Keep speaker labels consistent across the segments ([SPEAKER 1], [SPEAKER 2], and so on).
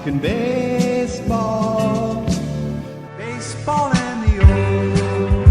[SPEAKER 1] Talkin' baseball. Baseball and the Orioles.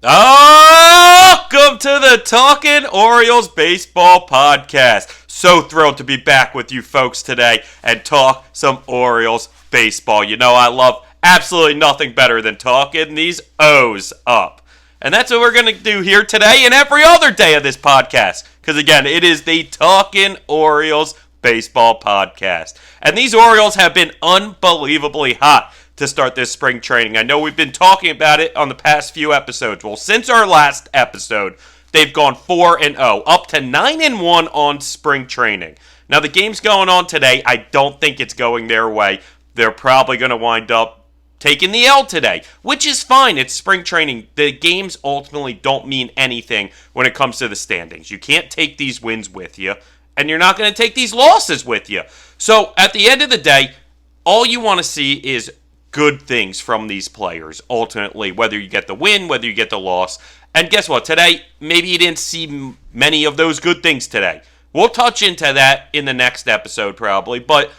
[SPEAKER 2] Welcome to the Talkin Orioles Baseball Podcast. So thrilled to be back with you folks today and talk some Orioles baseball. You know I love absolutely nothing better than talking these O's up. And that's what we're going to do here today and every other day of this podcast. Because again, it is the Talkin Orioles Baseball Podcast. And these Orioles have been unbelievably hot to start this spring training. I know we've been talking about it on the past few episodes. Well, since our last episode, they've gone 4-0, up to 9-1 on spring training. Now, the game's going on today. I don't think it's going their way. They're probably going to wind up taking the L today, which is fine. It's spring training. The games ultimately don't mean anything when it comes to the standings. You can't take these wins with you, and you're not going to take these losses with you. So, at the end of the day, all you want to see is good things from these players, ultimately, whether you get the win, whether you get the loss. And guess what? Today, maybe you didn't see many of those good things today. We'll touch into that in the next episode, probably, but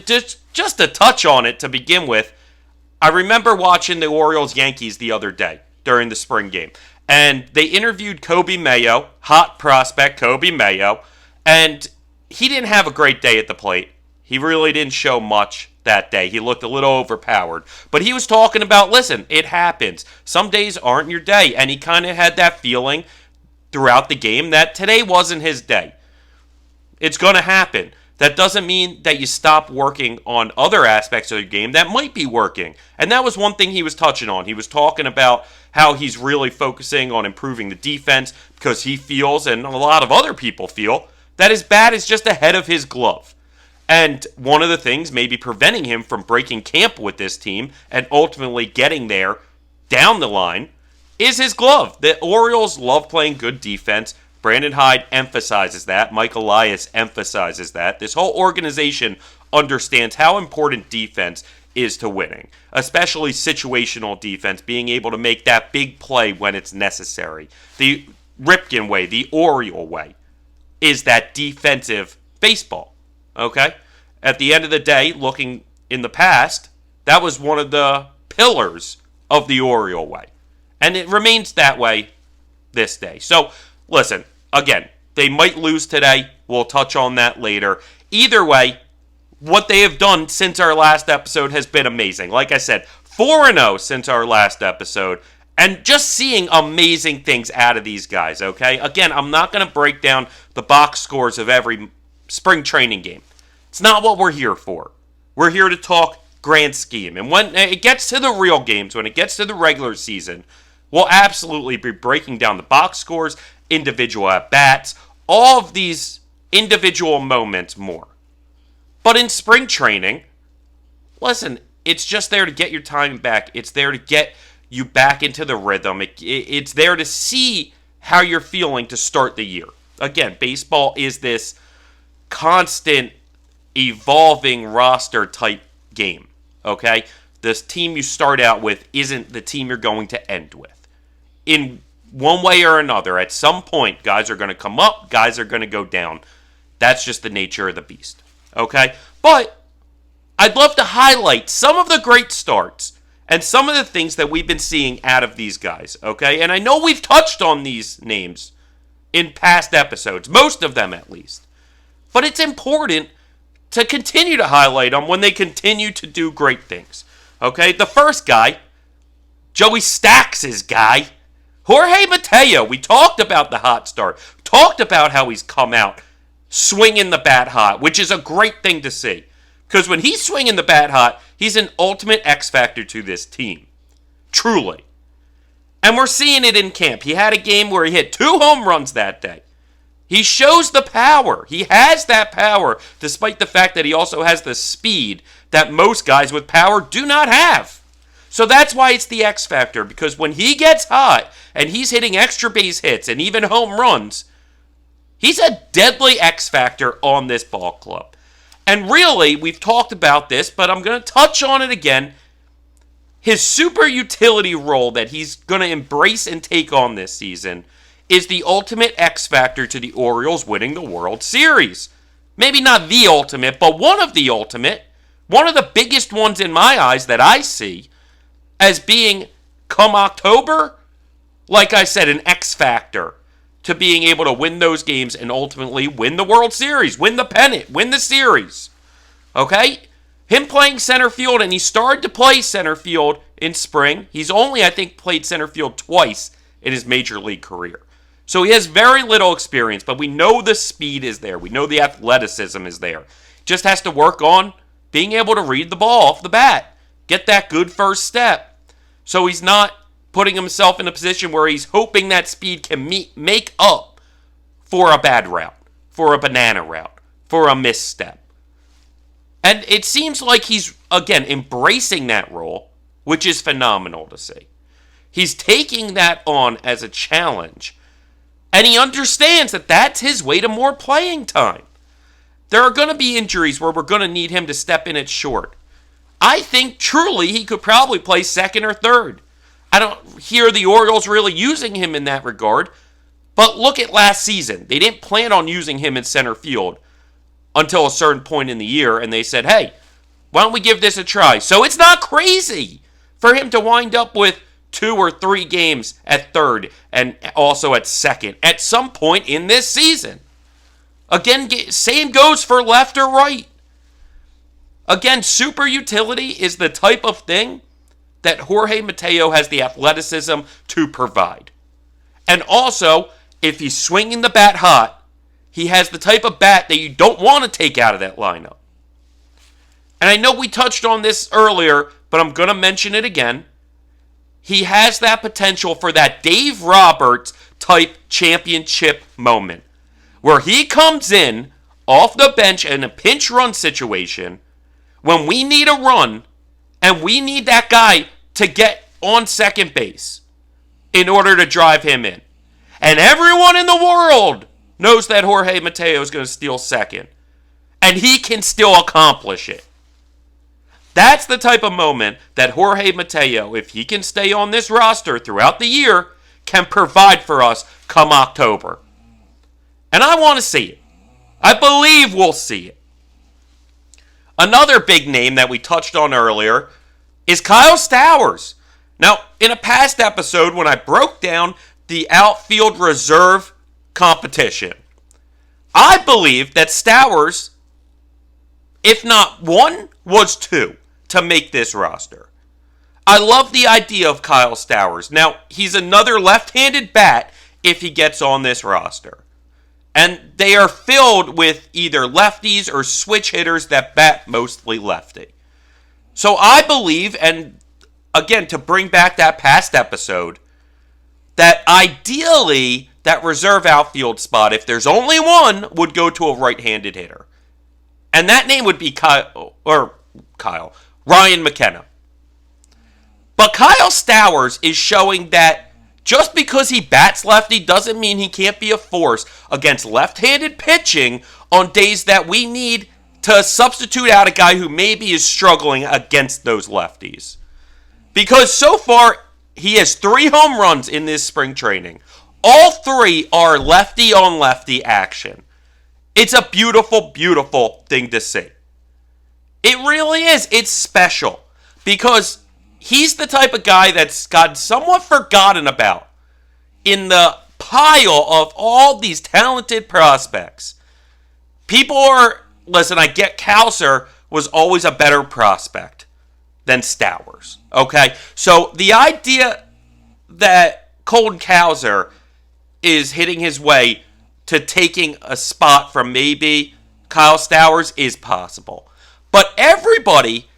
[SPEAKER 2] just to touch on it to begin with, I remember watching the Orioles-Yankees the other day during the spring game, and they interviewed Coby Mayo, hot prospect Coby Mayo, and he didn't have a great day at the plate. He really didn't show much that day. He looked a little overpowered, but he was talking about, listen, it happens. Some days aren't your day, and he kind of had that feeling throughout the game that today wasn't his day. It's going to happen. That doesn't mean that you stop working on other aspects of the game that might be working. And that was one thing he was touching on. He was talking about how he's really focusing on improving the defense because he feels, and a lot of other people feel, that his bat is just ahead of his glove. And one of the things maybe preventing him from breaking camp with this team and ultimately getting there down the line is his glove. The Orioles love playing good defense. Brandon Hyde emphasizes that. Mike Elias emphasizes that. This whole organization understands how important defense is to winning, especially situational defense, being able to make that big play when it's necessary. The Ripken way, the Oriole way, is that defensive baseball, okay? At the end of the day, looking in the past, that was one of the pillars of the Oriole way, and it remains that way this day. So, listen, again, they might lose today. We'll touch on that later. Either way, what they have done since our last episode has been amazing. Like I said, 4-0 since our last episode, and just seeing amazing things out of these guys, okay? Again, I'm not going to break down the box scores of every spring training game. It's not what we're here for. We're here to talk grand scheme. And when it gets to the real games, when it gets to the regular season, we'll absolutely be breaking down the box scores, individual at-bats, all of these individual moments more. But in spring training, listen, it's just there to get your time back. It's there to get you back into the rhythm. It's there to see how you're feeling to start the year. Again, baseball is this constant, evolving roster type game, okay? This team you start out with isn't the team you're going to end with. In one way or another, at some point, guys are going to come up, guys are going to go down. That's just the nature of the beast, okay? But I'd love to highlight some of the great starts and some of the things that we've been seeing out of these guys, okay? And I know we've touched on these names in past episodes, most of them at least. But it's important to continue to highlight them when they continue to do great things, okay? The first guy, Joey Stacks' guy, Jorge Mateo. We talked about the hot start. Talked about how he's come out swinging the bat hot, which is a great thing to see. Because when he's swinging the bat hot, he's an ultimate X factor to this team. Truly. And we're seeing it in camp. He had a game where he hit 2 home runs that day. He shows the power. He has that power, despite the fact that he also has the speed that most guys with power do not have. So that's why it's the X factor, because when he gets hot and he's hitting extra base hits and even home runs, he's a deadly X factor on this ball club. And really, we've talked about this, but I'm going to touch on it again. His super utility role that he's going to embrace and take on this season is the ultimate X factor to the Orioles winning the World Series. maybe not the ultimate, but one of the ultimate, one of the biggest ones in my eyes that I see as being, come October, like I said, an X factor to being able to win those games and ultimately win the World Series, win the pennant, win the series. Okay? Him playing center field, and he started to play center field in spring. He's only, I think, played center field twice in his major league career. So he has very little experience, but we know the speed is there. We know the athleticism is there. Just has to work on being able to read the ball off the bat. Get that good first step. So he's not putting himself in a position where he's hoping that speed can make up for a bad route, for a banana route, for a misstep. And it seems like he's, again, embracing that role, which is phenomenal to see. He's taking that on as a challenge, and he understands that that's his way to more playing time. There are going to be injuries where we're going to need him to step in at short. I think truly he could probably play second or third. I don't hear the Orioles really using him in that regard, but look at last season. They didn't plan on using him in center field until a certain point in the year, and they said, hey, why don't we give this a try? So it's not crazy for him to wind up with 2 or 3 games at third and also at second at some point in this season. Again, same goes for left or right. Again, super utility is the type of thing that Jorge Mateo has the athleticism to provide. And also, if he's swinging the bat hot, he has the type of bat that you don't want to take out of that lineup. And I know we touched on this earlier, but I'm going to mention it again. He has that potential for that Dave Roberts type championship moment, where he comes in off the bench in a pinch run situation when we need a run and we need that guy to get on second base in order to drive him in. And everyone in the world knows that Jorge Mateo is going to steal second. And he can still accomplish it. That's the type of moment that Jorge Mateo, if he can stay on this roster throughout the year, can provide for us come October. And I want to see it. I believe we'll see it. Another big name that we touched on earlier is Kyle Stowers. Now, in a past episode when I broke down the outfield reserve competition, I believe that Stowers, if not one, was 2 to make this roster. I love the idea of Kyle Stowers. Now, he's another left-handed bat if he gets on this roster. And they are filled with either lefties or switch hitters that bat mostly lefty. So I believe, and again, to bring back that past episode, that ideally that reserve outfield spot, if there's only one, would go to a right-handed hitter. And that name would be Ryan McKenna. But Kyle Stowers is showing that just because he bats lefty doesn't mean he can't be a force against left-handed pitching on days that we need to substitute out a guy who maybe is struggling against those lefties. Because so far, he has 3 home runs in this spring training. All 3 are lefty-on-lefty action. It's a beautiful, beautiful thing to see. It really is. It's special. Because he's the type of guy that's gotten somewhat forgotten about in the pile of all these talented prospects. People are... Listen, I get Kowser was always a better prospect than Stowers. Okay? So the idea that Colton Kowser is hitting his way to taking a spot from maybe Kyle Stowers is possible. But everybody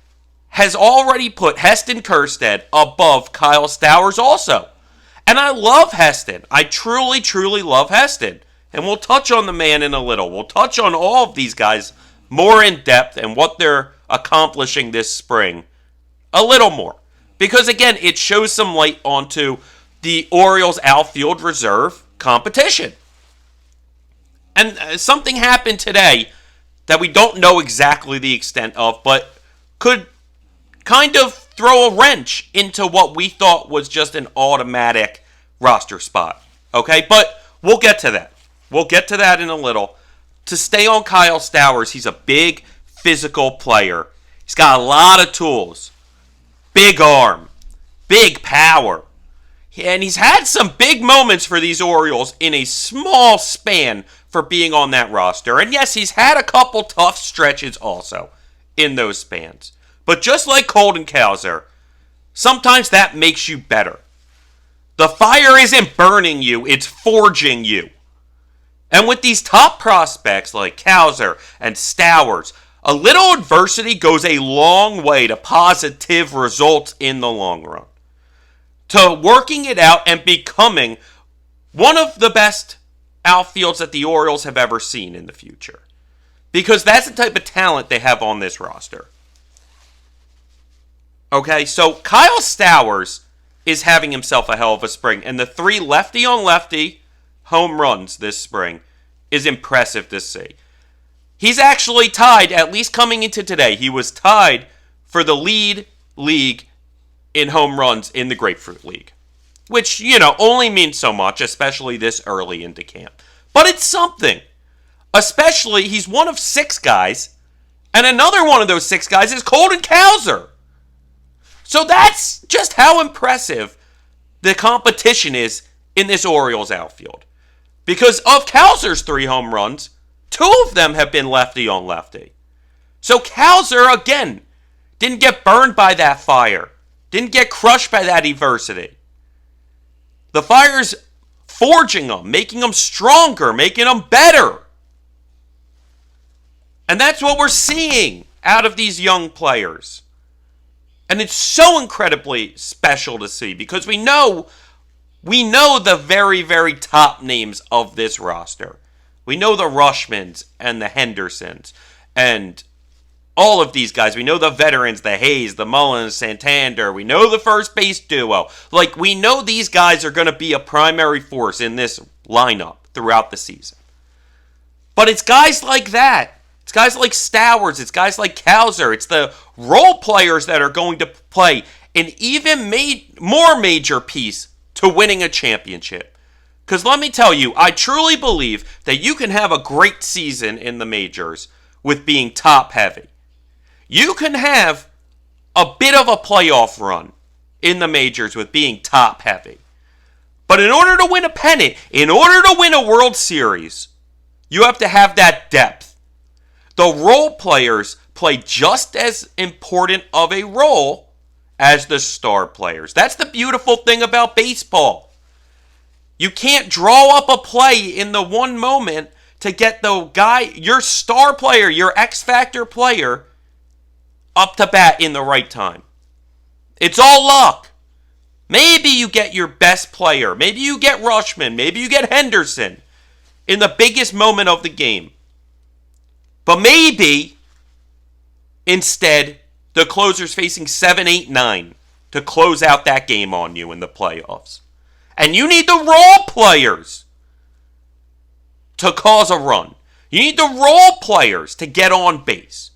[SPEAKER 2] has already put Heston Kjerstad above Kyle Stowers also. And I love Heston. I truly, truly love Heston. And we'll touch on the man in a little. We'll touch on all of these guys more in depth and what they're accomplishing this spring a little more. Because again, it shows some light onto the Orioles outfield reserve competition. And something happened today that we don't know exactly the extent of, but could kind of throw a wrench into what we thought was just an automatic roster spot. Okay, but we'll get to that. We'll get to that in a little. to stay on Kyle Stowers, he's a big physical player. He's got a lot of tools. Big arm, big power. And he's had some big moments for these Orioles in a small span for being on that roster. And yes, he's had a couple tough stretches also in those spans. But just like Colton Cowser, sometimes that makes you better. The fire isn't burning you, it's forging you. And with these top prospects like Cowser and Stowers, a little adversity goes a long way to positive results in the long run. To working it out and becoming one of the best outfields that the Orioles have ever seen in the future. Because that's the type of talent they have on this roster. Okay, so Kyle Stowers is having himself a hell of a spring. And the 3 lefty-on-lefty home runs this spring is impressive to see. He's actually tied, at least coming into today, he was tied for the lead league in home runs in the Grapefruit League. Which, only means so much, especially this early into camp. But it's something. Especially, he's one of 6 guys, and another one of those 6 guys is Colton Cowser. So that's just how impressive the competition is in this Orioles outfield. Because of Cowser's 3 home runs, 2 of them have been lefty on lefty. So Cowser, again, didn't get burned by that fire. Didn't get crushed by that adversity. The fire's forging them, making them stronger, making them better. And that's what we're seeing out of these young players. And it's so incredibly special to see because we know the very, very top names of this roster. We know the Rushmans and the Hendersons and all of these guys. We know the veterans, the Hayes, the Mullins, Santander. We know the first base duo. We know these guys are going to be a primary force in this lineup throughout the season. But it's guys like that. It's guys like Stowers. It's guys like Cowser. It's the role players that are going to play an even more major piece to winning a championship. Because let me tell you, I truly believe that you can have a great season in the majors with being top heavy. You can have a bit of a playoff run in the majors with being top heavy. But in order to win a pennant, in order to win a World Series, you have to have that depth. The role players play just as important of a role as the star players. That's the beautiful thing about baseball. You can't draw up a play in the one moment to get the guy, your star player, your X Factor player, up to bat in the right time. It's all luck. Maybe you get your best player. Maybe you get Rushman. Maybe you get Henderson in the biggest moment of the game. But maybe, instead, the closer's facing 7, 8, 9 to close out that game on you in the playoffs. And you need the role players to cause a run. You need the role players to get on base.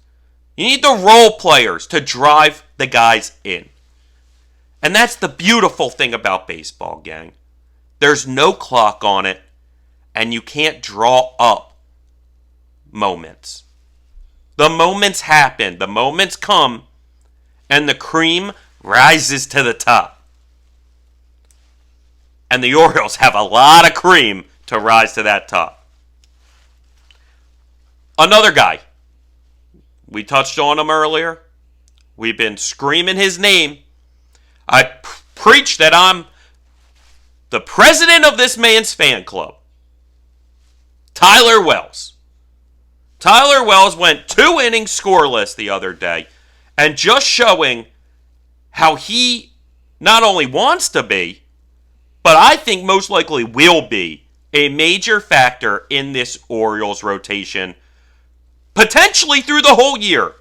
[SPEAKER 2] You need the role players to drive the guys in. And that's the beautiful thing about baseball, gang. There's no clock on it, and you can't draw up moments. The moments happen, the moments come, and the cream rises to the top. And the Orioles have a lot of cream to rise to that top. Another guy. We touched on him earlier. We've been screaming his name. I preach that I'm the president of this man's fan club. Tyler Wells. Tyler Wells went 2 innings scoreless the other day, and just showing how he not only wants to be, but I think most likely will be a major factor in this Orioles rotation, potentially through the whole year,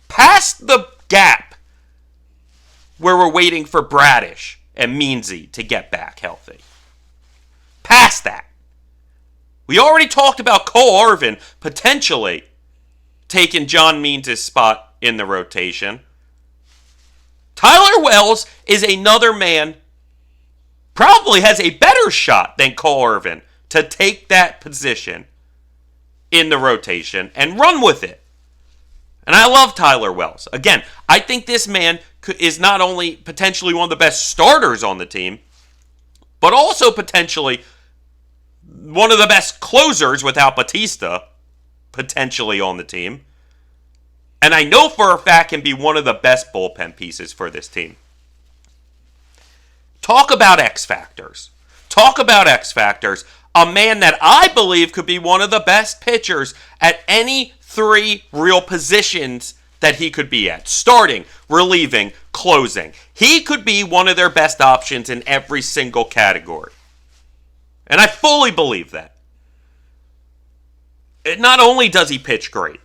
[SPEAKER 2] past the gap where we're waiting for Bradish and Meansy to get back healthy. Past that. We already talked about Cole Irvin potentially taking John Means' spot in the rotation. Tyler Wells is another man, probably has a better shot than Cole Irvin to take that position in the rotation and run with it. And I love Tyler Wells. Again, I think this man is not only potentially one of the best starters on the team, but also potentially one of the best closers without Batista potentially on the team. And I know for a fact can be one of the best bullpen pieces for this team. Talk about X Factors. Talk about X Factors. A man that I believe could be one of the best pitchers at any three real positions that he could be at. Starting, relieving, closing. He could be one of their best options in every single category. And I fully believe that. Not only does he pitch great,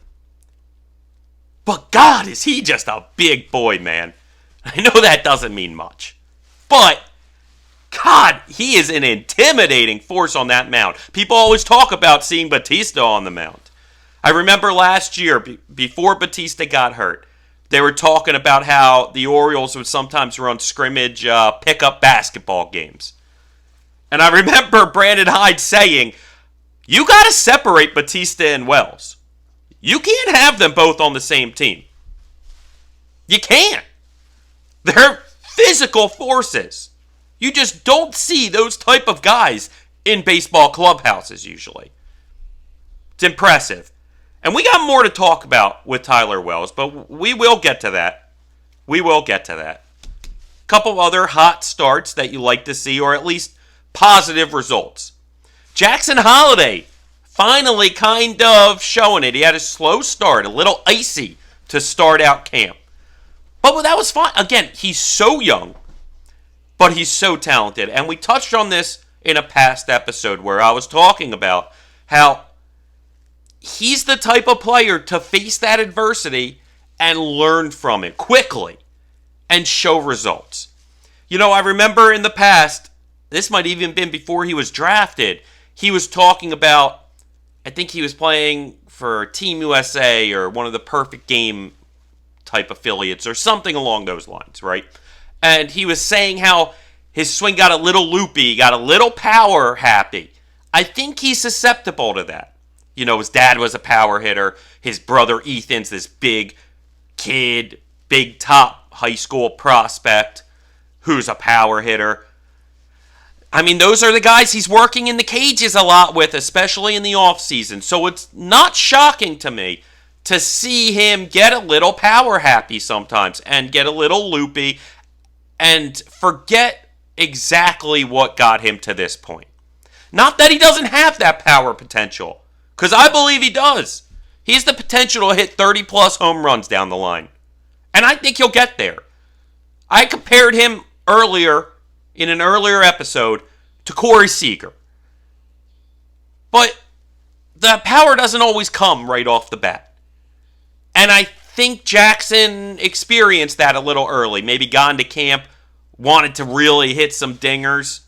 [SPEAKER 2] but God, is he just a big boy, man. I know that doesn't mean much. But, God, he is an intimidating force on that mound. People always talk about seeing Batista on the mound. I remember last year, before Batista got hurt, they were talking about how the Orioles would sometimes run scrimmage pickup basketball games. And I remember Brandon Hyde saying, you got to separate Batista and Wells. You can't have them both on the same team. You can't. They're physical forces. You just don't see those type of guys in baseball clubhouses usually. It's impressive. And we got more to talk about with Tyler Wells, but we will get to that. We will get to that. A couple other hot starts that you like to see, or at least positive results. Jackson Holliday finally kind of showing it. He had a slow start, a little icy to start out camp. But that was fine. Again, he's so young, but he's so talented. And we touched on this in a past episode where I was talking about how he's the type of player to face that adversity and learn from it quickly and show results. You know, I remember in the past, this might even been before he was drafted, he was talking about, I think he was playing for Team USA or one of the Perfect Game type affiliates or something along those lines, right? And he was saying how his swing got a little loopy, got a little power happy. I think he's susceptible to that. You know, his dad was a power hitter. His brother Ethan's this big kid, big top high school prospect who's a power hitter. I mean, those are the guys he's working in the cages a lot with, especially in the offseason. So it's not shocking to me to see him get a little power happy sometimes and get a little loopy and forget exactly what got him to this point. Not that he doesn't have that power potential, because I believe he does. He has the potential to hit 30-plus home runs down the line. And I think he'll get there. I compared him earlier, in an earlier episode, to Corey Seager. But the power doesn't always come right off the bat. And I think Jackson experienced that a little early. Maybe got into camp, wanted to really hit some dingers.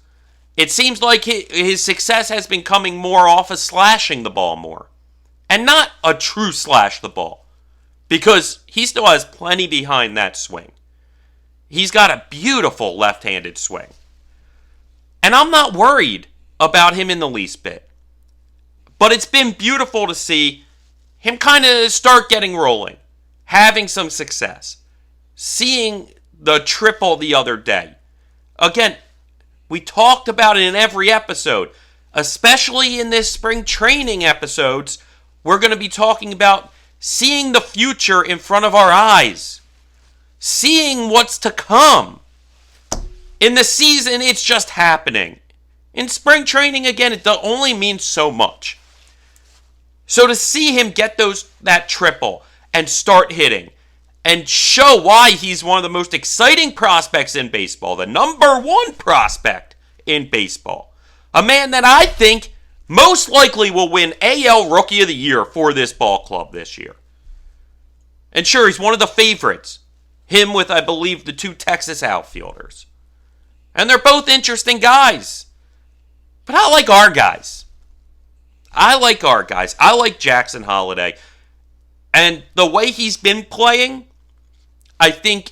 [SPEAKER 2] It seems like his success has been coming more off of slashing the ball more. And not a true slash the ball. Because he still has plenty behind that swing. He's got a beautiful left-handed swing. And I'm not worried about him in the least bit. But it's been beautiful to see him kind of start getting rolling. Having some success. Seeing the triple the other day. Again, we talked about it in every episode, especially in this spring training episodes. We're going to be talking about seeing the future in front of our eyes, seeing what's to come. In the season, it's just happening. In spring training, again, it only means so much. So to see him get that triple and start hitting and show why he's one of the most exciting prospects in baseball, the number one prospect in baseball. A man that I think most likely will win AL Rookie of the Year for this ball club this year. And sure, he's one of the favorites. Him with, I believe, the two Texas outfielders. And they're both interesting guys. But I like our guys. I like Jackson Holliday. And the way he's been playing, I think,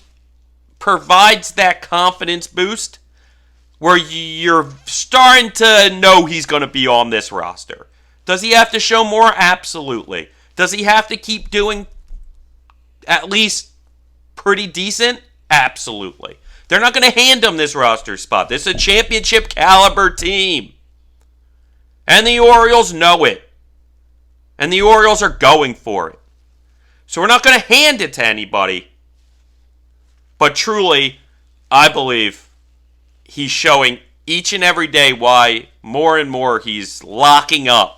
[SPEAKER 2] provides that confidence boost where you're starting to know he's going to be on this roster. Does he have to show more? Absolutely. Does he have to keep doing at least pretty decent? Absolutely. They're not going to hand him this roster spot. This is a championship caliber team. And the Orioles know it. And the Orioles are going for it. So we're not going to hand it to anybody. But truly, I believe he's showing each and every day why more and more he's locking up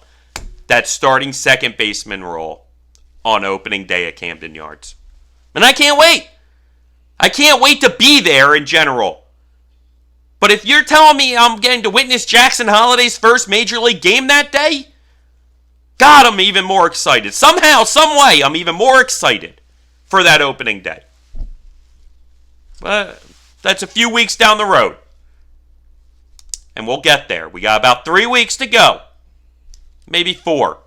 [SPEAKER 2] that starting second baseman role on opening day at Camden Yards. And I can't wait. I can't wait to be there in general. But if you're telling me I'm getting to witness Jackson Holliday's first Major League game that day, God, I'm even more excited. Somehow, some way, I'm even more excited for that opening day. But that's a few weeks down the road. And we'll get there. We got about 3 weeks to go. Maybe 4.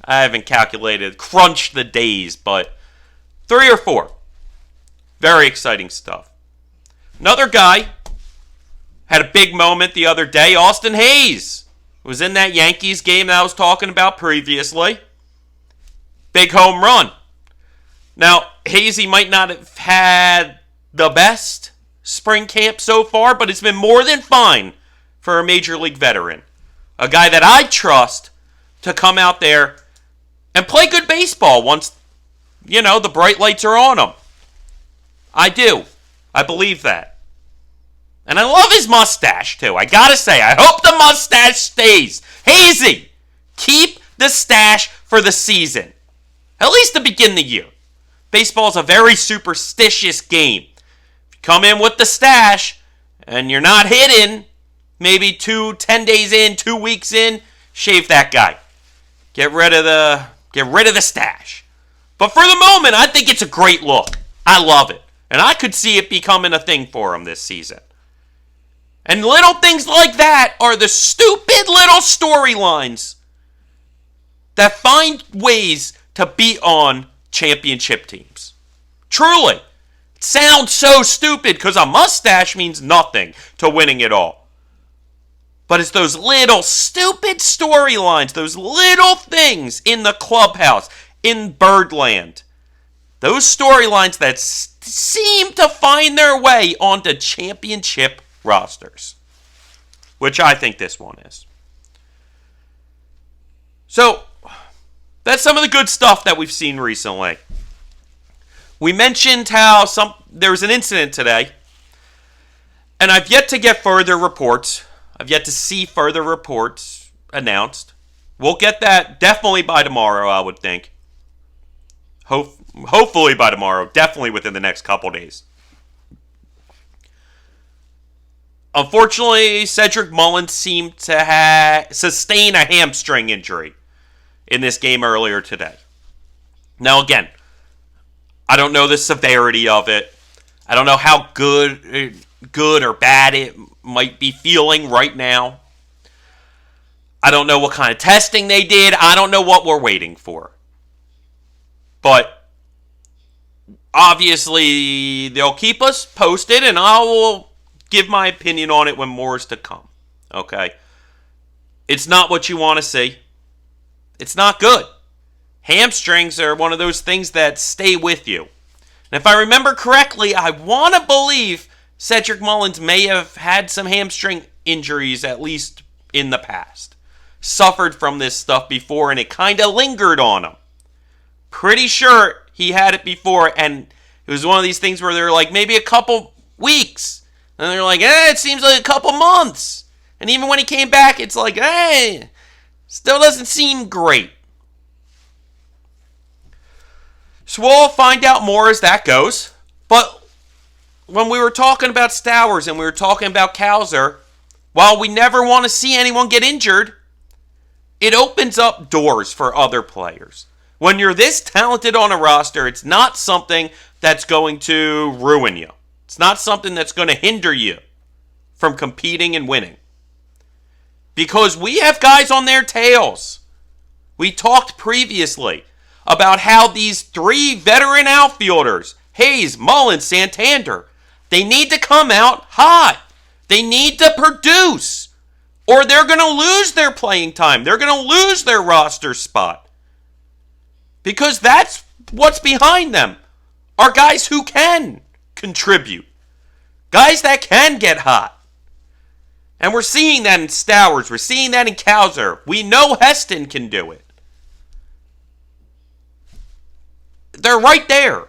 [SPEAKER 2] I haven't crunched the days, but 3 or 4. Very exciting stuff. Another guy had a big moment the other day. Austin Hayes was in that Yankees game that I was talking about previously. Big home run. Now, Hazy might not have had the best spring camp so far, but it's been more than fine for a Major League veteran. A guy that I trust to come out there and play good baseball once, the bright lights are on him. I do. I believe that. And I love his mustache, too. I gotta say, I hope the mustache stays. Hazy, keep the stash for the season. At least to begin the year. Baseball's a very superstitious game. If you come in with the stash and you're not hitting, maybe 10 days in, 2 weeks in, shave that guy. Get rid of the stash. But for the moment, I think it's a great look. I love it. And I could see it becoming a thing for him this season. And little things like that are the stupid little storylines that find ways to beat on championship teams. Truly. It sounds so stupid because a mustache means nothing to winning it all. But it's those little stupid storylines, those little things in the clubhouse, in Birdland. Those storylines that seem to find their way onto championship rosters. Which I think this one is. So, that's some of the good stuff that we've seen recently. We mentioned how there was an incident today. And I've yet to get further reports. I've yet to see further reports announced. We'll get that definitely by tomorrow, I would think. Hopefully by tomorrow. Definitely within the next couple days. Unfortunately, Cedric Mullins seemed to sustain a hamstring injury in this game earlier today. Now again, I don't know the severity of it. I don't know how good or bad it might be feeling right now. I don't know what kind of testing they did. I don't know what we're waiting for. But obviously, they'll keep us posted, and I will give my opinion on it when more is to come. Okay? It's not what you want to see. It's not good. Hamstrings are one of those things that stay with you. And if I remember correctly, I want to believe Cedric Mullins may have had some hamstring injuries, at least in the past. Suffered from this stuff before, and it kind of lingered on him. Pretty sure he had it before, and it was one of these things where they're like, maybe a couple weeks. And they're like, it seems like a couple months. And even when he came back, it's like, still doesn't seem great. So we'll find out more as that goes. But when we were talking about Stowers and we were talking about Cowser, while we never want to see anyone get injured, it opens up doors for other players. When you're this talented on a roster, it's not something that's going to ruin you. It's not something that's going to hinder you from competing and winning. Because we have guys on their tails. We talked previously about how these 3 veteran outfielders, Hayes, Mullins, Santander, they need to come out hot. They need to produce. or they're going to lose their playing time. They're going to lose their roster spot. Because that's what's behind them, are guys who can contribute. Guys that can get hot. And we're seeing that in Stowers. We're seeing that in Cowser. We know Heston can do it. They're right there.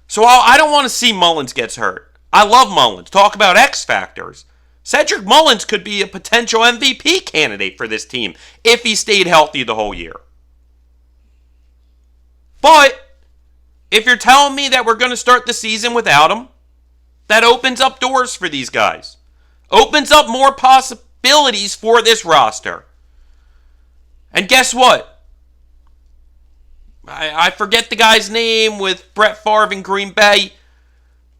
[SPEAKER 2] So I don't want to see Mullins gets hurt. I love Mullins. Talk about X factors. Cedric Mullins could be a potential MVP candidate for this team if he stayed healthy the whole year. But if you're telling me that we're going to start the season without him, that opens up doors for these guys. Opens up more possibilities for this roster. And guess what? I forget the guy's name with Brett Favre in Green Bay.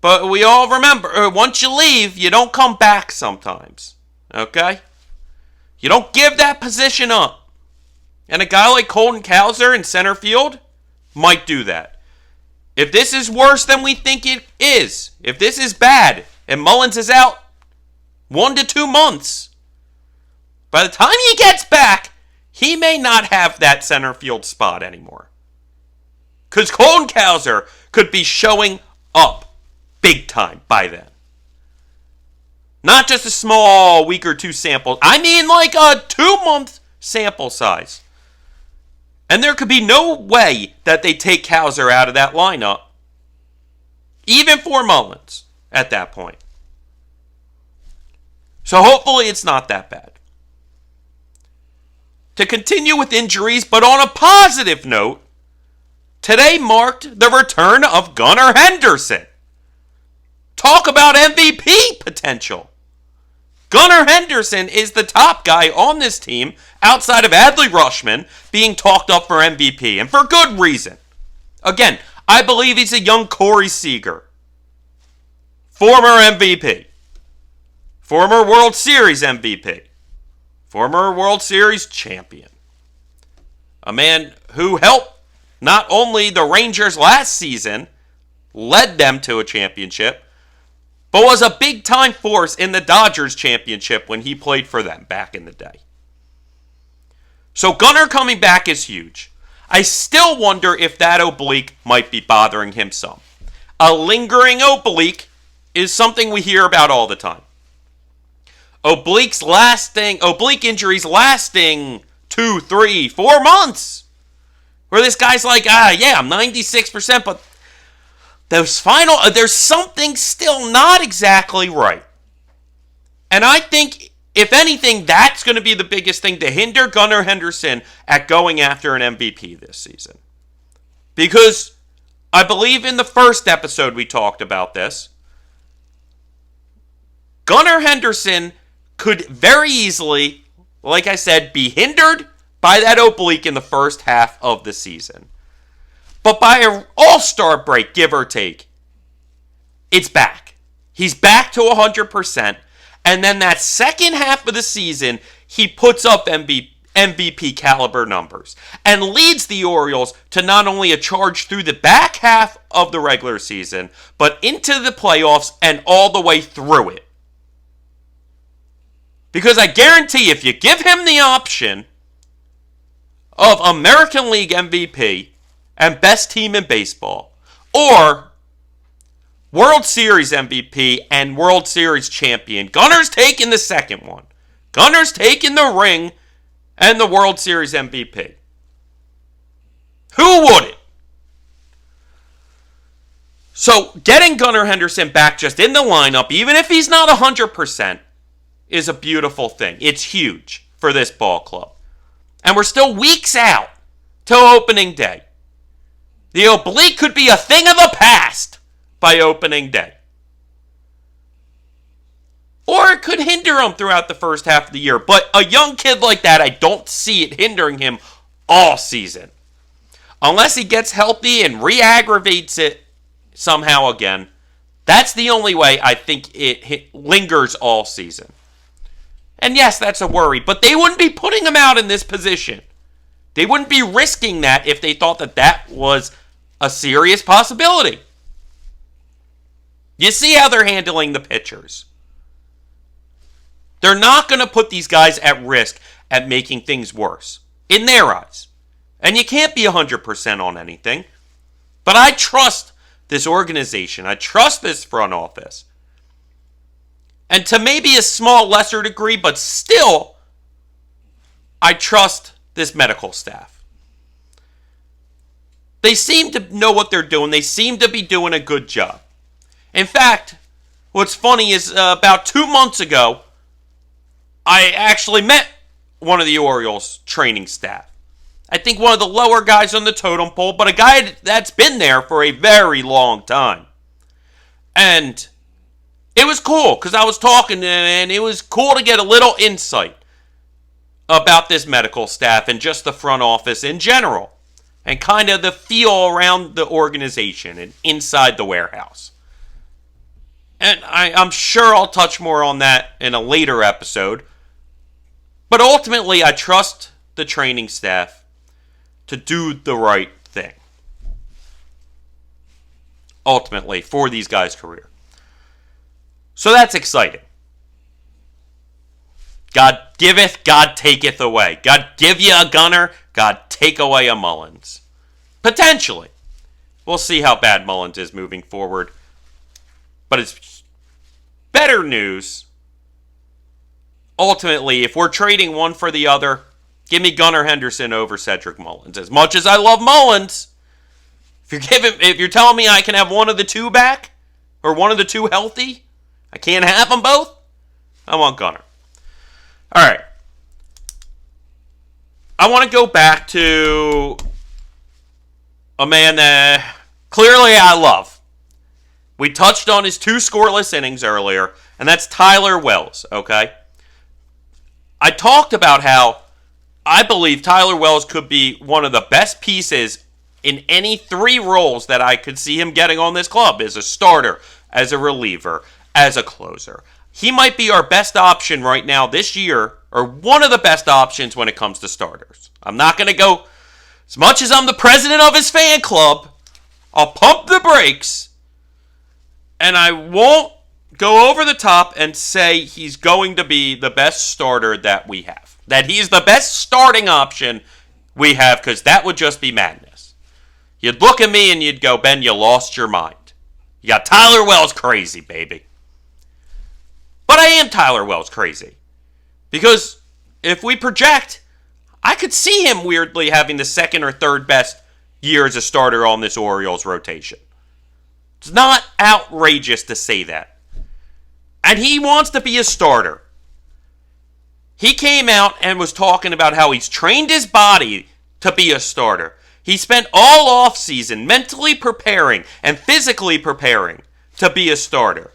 [SPEAKER 2] But we all remember, once you leave, you don't come back sometimes. Okay? You don't give that position up. And a guy like Colton Cowser in center field might do that. If this is worse than we think it is, if this is bad, and Mullins is out 1 to 2 months, by the time he gets back, he may not have that center field spot anymore. Because Colton Cowser could be showing up big time by then. Not just a small week or two sample. I mean like a 2-month sample size. And there could be no way that they take Cowser out of that lineup. Even for Mullins at that point. So hopefully it's not that bad. To continue with injuries, but on a positive note, today marked the return of Gunnar Henderson. Talk about MVP potential. Gunnar Henderson is the top guy on this team outside of Adley Rutschman being talked up for MVP, and for good reason. Again, I believe he's a young Corey Seager. Former MVP. Former World Series MVP. Former World Series champion. A man who helped not only the Rangers last season, led them to a championship, but was a big-time force in the Dodgers championship when he played for them back in the day. So Gunnar coming back is huge. I still wonder if that oblique might be bothering him some. A lingering oblique is something we hear about all the time. Oblique injuries lasting 2, 3, 4 months. Where this guy's like, I'm 96%, but there's something still not exactly right. And I think, if anything, that's going to be the biggest thing to hinder Gunnar Henderson at going after an MVP this season. Because I believe in the first episode we talked about this, Gunnar Henderson could very easily, like I said, be hindered by that oblique in the first half of the season. But by an all-star break, give or take, it's back. He's back to 100%. And then that second half of the season, he puts up MVP caliber numbers and leads the Orioles to not only a charge through the back half of the regular season, but into the playoffs and all the way through it. Because I guarantee if you give him the option of American League MVP and best team in baseball, or World Series MVP and World Series champion, Gunnar's taking the second one. Gunnar's taking the ring and the World Series MVP. Who wouldn't? So getting Gunnar Henderson back just in the lineup, even if he's not 100%, is a beautiful thing. It's huge for this ball club. And we're still weeks out till opening day. The oblique could be a thing of the past by opening day. Or it could hinder him throughout the first half of the year. But a young kid like that, I don't see it hindering him all season. Unless he gets healthy and re-aggravates it somehow again. That's the only way I think it lingers all season. And yes, that's a worry, but they wouldn't be putting him out in this position. They wouldn't be risking that if they thought that that was a serious possibility. You see how they're handling the pitchers. They're not going to put these guys at risk at making things worse, in their eyes. And you can't be 100% on anything. But I trust this organization. I trust this front office. And to maybe a small, lesser degree, but still, I trust this medical staff. They seem to know what they're doing. They seem to be doing a good job. In fact, what's funny is about 2 months ago, I actually met one of the Orioles training staff. I think one of the lower guys on the totem pole, but a guy that's been there for a very long time. And it was cool because I was talking to him, and it was cool to get a little insight about this medical staff and just the front office in general, and kind of the feel around the organization and inside the warehouse. And I'm sure I'll touch more on that in a later episode. But ultimately, I trust the training staff to do the right thing. Ultimately, for these guys' career. So that's exciting. God giveth, God taketh away. God give you a Gunner, God take away a Mullins. Potentially. We'll see how bad Mullins is moving forward. But it's better news. Ultimately, if we're trading one for the other, give me Gunnar Henderson over Cedric Mullins. As much as I love Mullins, if you're telling me I can have one of the two back, or one of the two healthy, I can't have them both, I want Gunnar. All right. I want to go back to a man that clearly I love. We touched on his 2 scoreless innings earlier, and that's Tyler Wells, okay? I talked about how I believe Tyler Wells could be one of the best pieces in any 3 roles that I could see him getting on this club, as a starter, as a reliever, as a closer. He might be our best option right now this year, or one of the best options when it comes to starters. I'm not going to go, as much as I'm the president of his fan club, I'll pump the brakes, and I won't go over the top and say he's going to be the best starter that we have. That he's the best starting option we have, because that would just be madness. You'd look at me and you'd go, Ben, you lost your mind. You got Tyler Wells crazy, baby. But I am Tyler Wells crazy. Because if we project, I could see him weirdly having the second or third best year as a starter on this Orioles rotation. It's not outrageous to say that. And he wants to be a starter. He came out and was talking about how he's trained his body to be a starter. He spent all offseason mentally preparing and physically preparing to be a starter.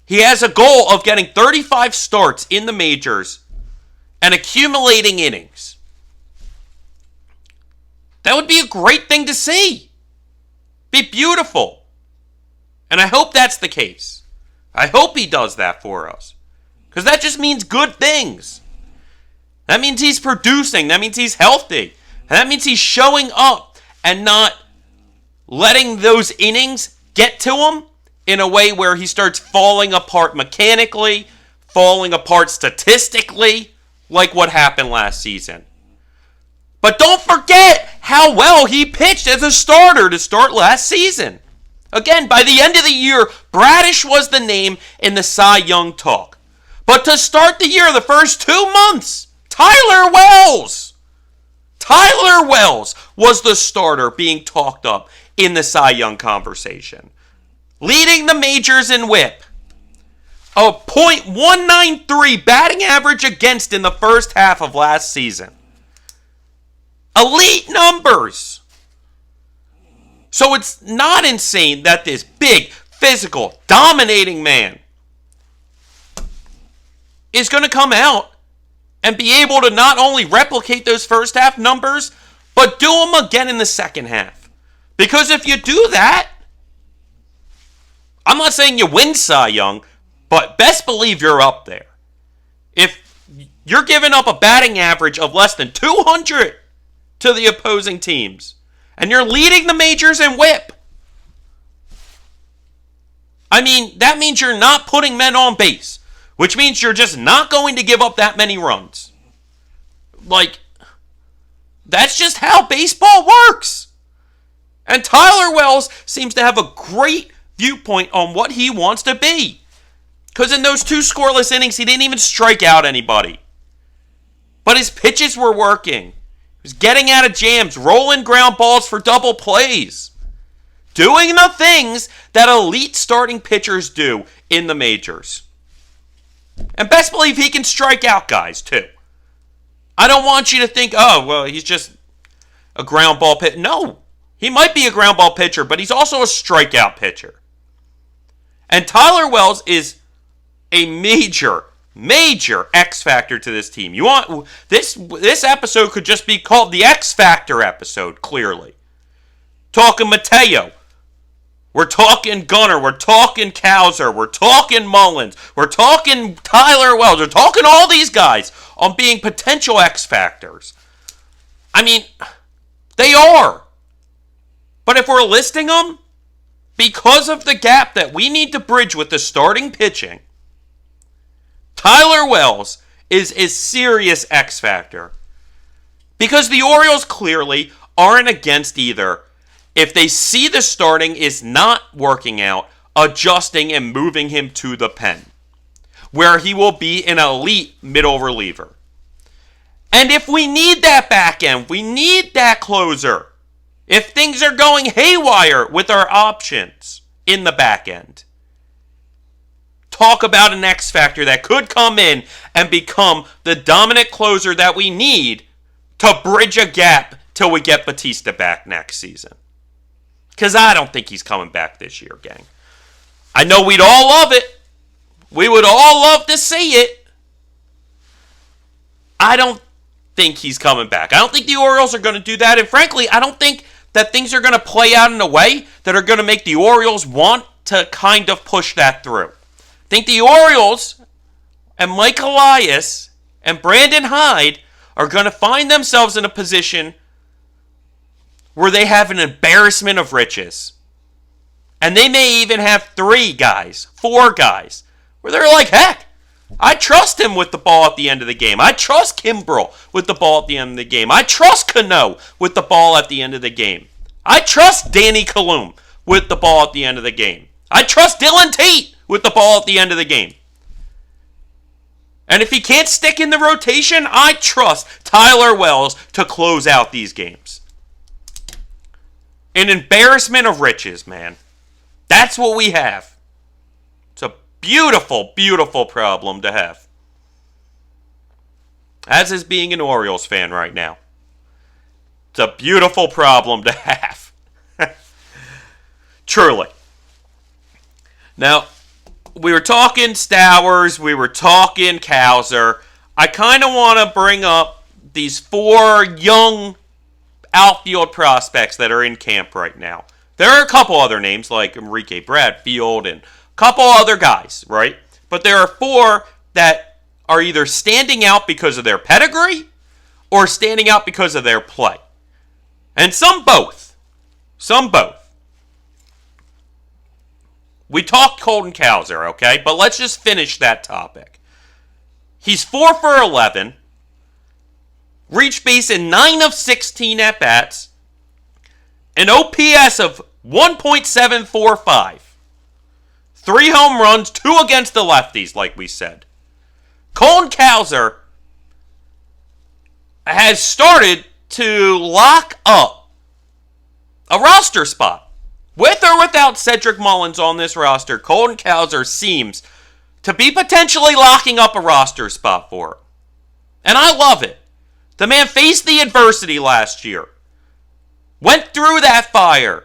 [SPEAKER 2] He has a goal of getting 35 starts in the majors and accumulating innings. That would be a great thing to see. Be beautiful. And I hope that's the case. I hope he does that for us. Because that just means good things. That means he's producing. That means he's healthy. And that means he's showing up and not letting those innings get to him in a way where he starts falling apart mechanically, falling apart statistically, like what happened last season. But don't forget how well he pitched as a starter to start last season. Again, by the end of the year, Bradish was the name in the Cy Young talk. But to start the year, the first 2 months, Tyler Wells was the starter being talked up in the Cy Young conversation. Leading the majors in whip. A .193 batting average against in the first half of last season. Elite numbers. So it's not insane that this big, physical, dominating man is going to come out and be able to not only replicate those first half numbers, but do them again in the second half. Because if you do that, I'm not saying you win Cy Young, but best believe you're up there. If you're giving up a batting average of less than 200 to the opposing teams, and you're leading the majors in whip, I mean, that means you're not putting men on base, which means you're just not going to give up that many runs. Like, that's just how baseball works. And Tyler Wells seems to have a great viewpoint on what he wants to be. Because in those 2 scoreless innings, he didn't even strike out anybody. But his pitches were working. He was getting out of jams, rolling ground balls for double plays. Doing the things that elite starting pitchers do in the majors. And best believe he can strike out guys, too. I don't want you to think, oh, well, he's just a ground ball pitcher. No, he might be a ground ball pitcher, but he's also a strikeout pitcher. And Tyler Wells is a major X factor to this team. You want this episode could just be called the X Factor episode, clearly. Talking Mateo. We're talking Gunnar. We're talking Cowser. We're talking Mullins. We're talking Tyler Wells. We're talking all these guys on being potential X factors. I mean, they are. But if we're listing them, because of the gap that we need to bridge with the starting pitching, Tyler Wells is a serious X factor. Because the Orioles clearly aren't against either. If they see the starting is not working out, adjusting and moving him to the pen, where he will be an elite middle reliever. And if we need that back end, we need that closer. If things are going haywire with our options in the back end, talk about an X factor that could come in and become the dominant closer that we need to bridge a gap till we get Batista back next season. Because I don't think he's coming back this year, gang. I know we'd all love it. We would all love to see it. I don't think he's coming back. I don't think the Orioles are going to do that. And frankly, I don't think that things are going to play out in a way that are going to make the Orioles want to kind of push that through. I think the Orioles and Mike Elias and Brandon Hyde are going to find themselves in a position where they have an embarrassment of riches. And they may even have 3 guys, 4 guys, where they're like, heck, I trust him with the ball at the end of the game. I trust Kimbrel with the ball at the end of the game. I trust Cano with the ball at the end of the game. I trust Danny Colum with the ball at the end of the game. I trust Dylan Tate with the ball at the end of the game. And if he can't stick in the rotation, I trust Tyler Wells to close out these games. An embarrassment of riches, man. That's what we have. It's a beautiful, beautiful problem to have. As is being an Orioles fan right now. It's a beautiful problem to have. Truly. Now, we were talking Stowers, we were talking Cowser. I kind of want to bring up these 4 young outfield prospects that are in camp right now. There are a couple other names like Enrique Bradfield and a couple other guys, right? But there are 4 that are either standing out because of their pedigree or standing out because of their play. And some both. Some both. We talked Colton Cowser, okay? But let's just finish that topic. He's 4 for 11. Reached base in 9 of 16 at-bats. An OPS of 1.745. 3 home runs, 2 against the lefties, like we said. Colton Cowser has started to lock up a roster spot. With or without Cedric Mullins on this roster, Colton Cowser seems to be potentially locking up a roster spot for him. And I love it. The man faced the adversity last year. Went through that fire.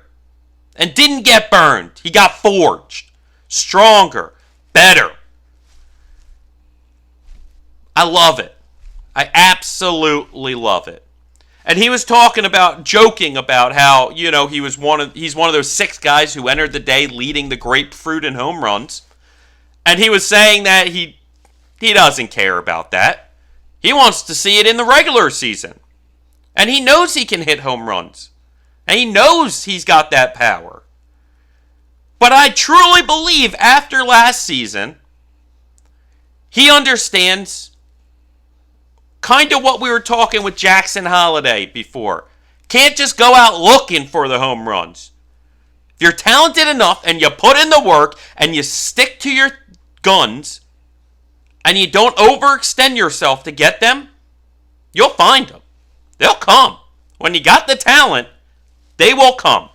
[SPEAKER 2] And didn't get burned. He got forged. Stronger. Better. I love it. I absolutely love it. And he was joking about how, he's one of those 6 guys who entered the day leading the grapefruit in home runs. And he was saying that he doesn't care about that. He wants to see it in the regular season. And he knows he can hit home runs. And he knows he's got that power. But I truly believe after last season, He understands kind of what we were talking with Jackson Holliday before. Can't just go out looking for the home runs. If you're talented enough and you put in the work and you stick to your guns and you don't overextend yourself to get them, you'll find them. They'll come. When you got the talent, they will come.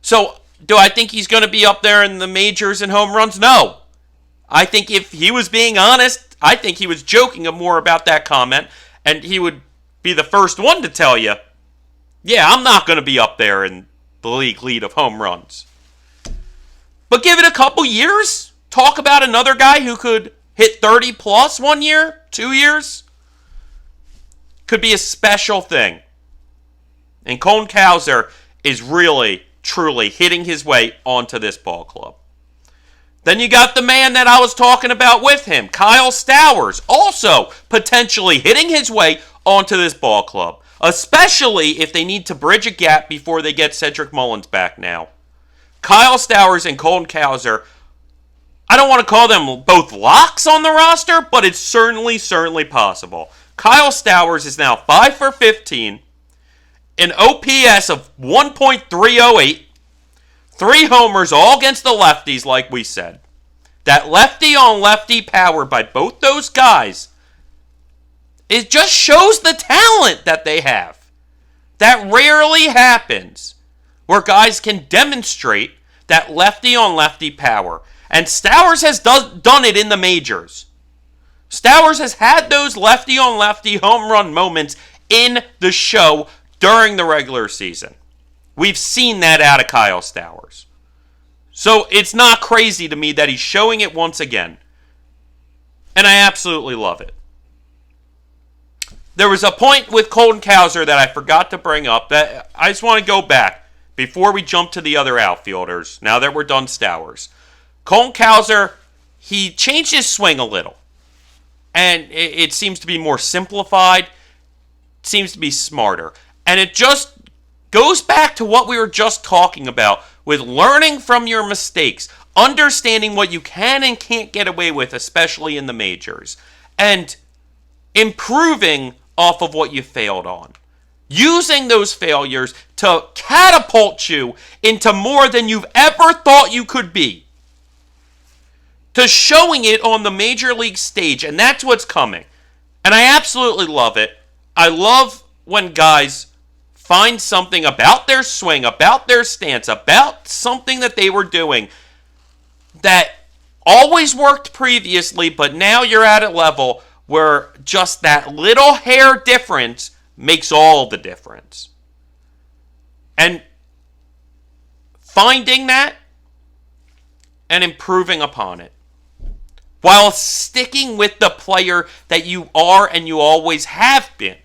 [SPEAKER 2] So, do I think he's going to be up there in the majors and home runs? No. I think if he was being honest, I think he was joking more about that comment, and he would be the first one to tell you, yeah, I'm not going to be up there in the league lead of home runs. But give it a couple years. Talk about another guy who could hit 30 plus 1 year, 2 years. Could be a special thing. And Colton Cowser is really, truly hitting his way onto this ball club. Then you got the man that I was talking about with him, Kyle Stowers, also potentially hitting his way onto this ball club, especially if they need to bridge a gap before they get Cedric Mullins back now. Kyle Stowers and Colton Cowser, I don't want to call them both locks on the roster, but it's certainly possible. Kyle Stowers is now 5 for 15, an OPS of 1.308, 3 homers, all against the lefties, like we said. That lefty-on-lefty power by both those guys, it just shows the talent that they have. That rarely happens, where guys can demonstrate that lefty-on-lefty power. And Stowers has done it in the majors. Stowers has had those lefty-on-lefty home run moments in the show during the regular season. We've seen that out of Kyle Stowers. So it's not crazy to me that he's showing it once again. And I absolutely love it. There was a point with Colton Cowser that I forgot to bring up that I just want to go back before we jump to the other outfielders, now that we're done Stowers. Colton Cowser, he changed his swing a little. And it seems to be more simplified. It seems to be smarter. And it just goes back to what we were just talking about with learning from your mistakes, understanding what you can and can't get away with, especially in the majors, and improving off of what you failed on. Using those failures to catapult you into more than you've ever thought you could be. To showing it on the major league stage, and that's what's coming. And I absolutely love it. I love when guys find something about their swing, about their stance, about something that they were doing that always worked previously, but now you're at a level where just that little hair difference makes all the difference. And finding that and improving upon it, while sticking with the player that you are and you always have been.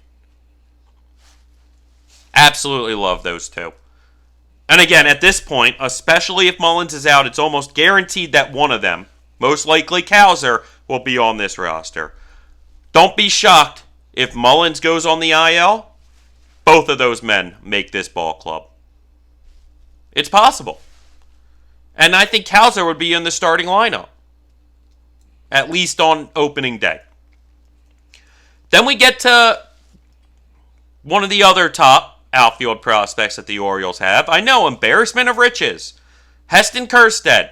[SPEAKER 2] Absolutely love those two. And again, at this point, especially if Mullins is out, it's almost guaranteed that one of them, most likely Cowser, will be on this roster. Don't be shocked if Mullins goes on the IL. Both of those men make this ball club. It's possible. And I think Cowser would be in the starting lineup. At least on opening day. Then we get to one of the other top outfield prospects that the Orioles have. I know, embarrassment of riches. Heston Kjerstad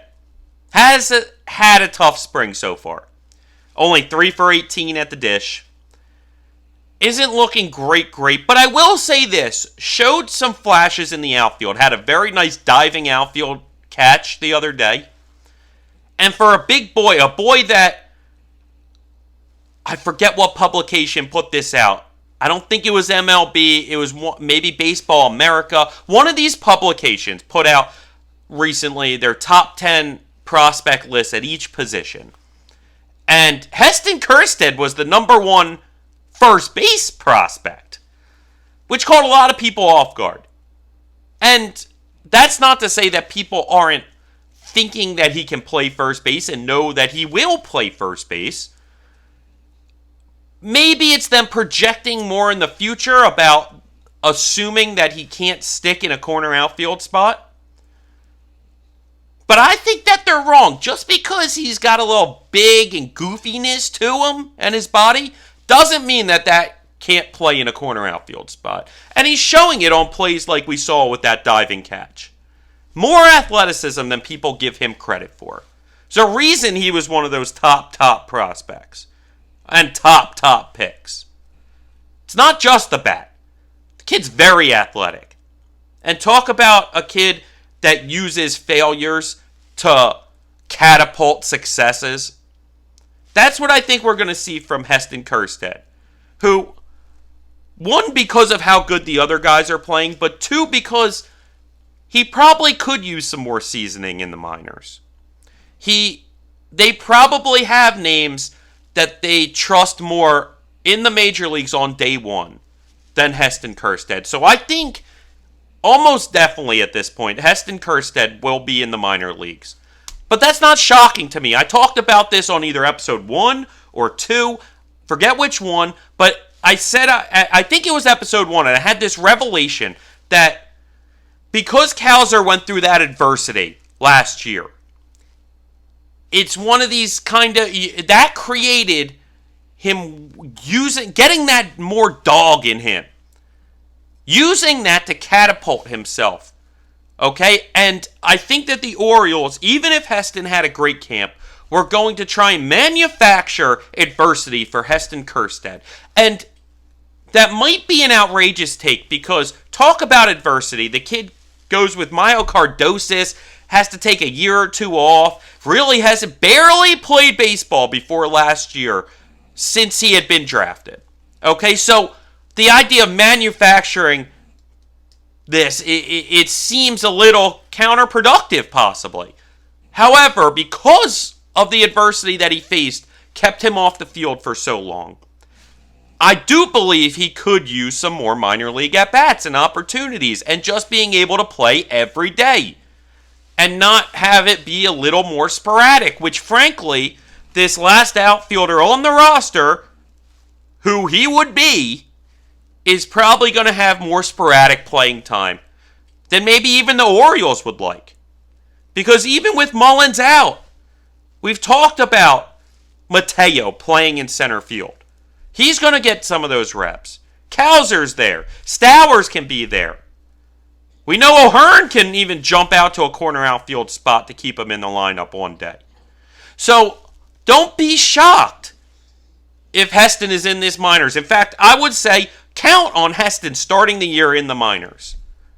[SPEAKER 2] has had a tough spring so far. Only 3 for 18 at the dish. Isn't looking great, but I will say this. Showed some flashes in the outfield. Had a very nice diving outfield catch the other day. And for a big boy, a boy that, I forget what publication put this out. I don't think it was MLB. It was maybe Baseball America. One of these publications put out recently their top 10 prospect list at each position. And Heston Kjerstad was the number 1 first base prospect, which caught a lot of people off guard. And that's not to say that people aren't thinking that he can play first base and know that he will play first base. Maybe it's them projecting more in the future about assuming that he can't stick in a corner outfield spot. But I think that they're wrong. Just because he's got a little big and goofiness to him and his body doesn't mean that can't play in a corner outfield spot. And he's showing it on plays like we saw with that diving catch. More athleticism than people give him credit for. There's a reason he was one of those top prospects and top picks. It's not just the bat. The kid's very athletic. And talk about a kid that uses failures to catapult successes. That's what I think we're going to see from Heston Kjerstad, who, one, because of how good the other guys are playing, but two, because he probably could use some more seasoning in the minors. They probably have names that they trust more in the major leagues on day one than Heston Kjerstad. So I think almost definitely at this point, Heston Kjerstad will be in the minor leagues. But that's not shocking to me. I talked about this on either episode 1 or 2. Forget which one. But I said, I think it was episode 1, and I had this revelation that because Kowser went through that adversity last year, it's one of these kind of, that created him getting that more dog in him. Using that to catapult himself. Okay? And I think that the Orioles, even if Heston had a great camp, were going to try and manufacture adversity for Heston Kjerstad. And that might be an outrageous take because talk about adversity. The kid goes with myocardosis, has to take a year or two off, really hasn't barely played baseball before last year since he had been drafted. Okay? So the idea of manufacturing this, it seems a little counterproductive, possibly. However, because of the adversity that he faced, kept him off the field for so long, I do believe he could use some more minor league at-bats and opportunities and just being able to play every day and not have it be a little more sporadic, which, frankly, this last outfielder on the roster, who he would be, is probably going to have more sporadic playing time than maybe even the Orioles would like. Because even with Mullins out, we've talked about Mateo playing in center field. He's going to get some of those reps. Kowser's there. Stowers can be there. We know O'Hearn can even jump out to a corner outfield spot to keep him in the lineup one day. So don't be shocked if Heston is in this minors. In fact, I would say count on Heston starting the year in the minors.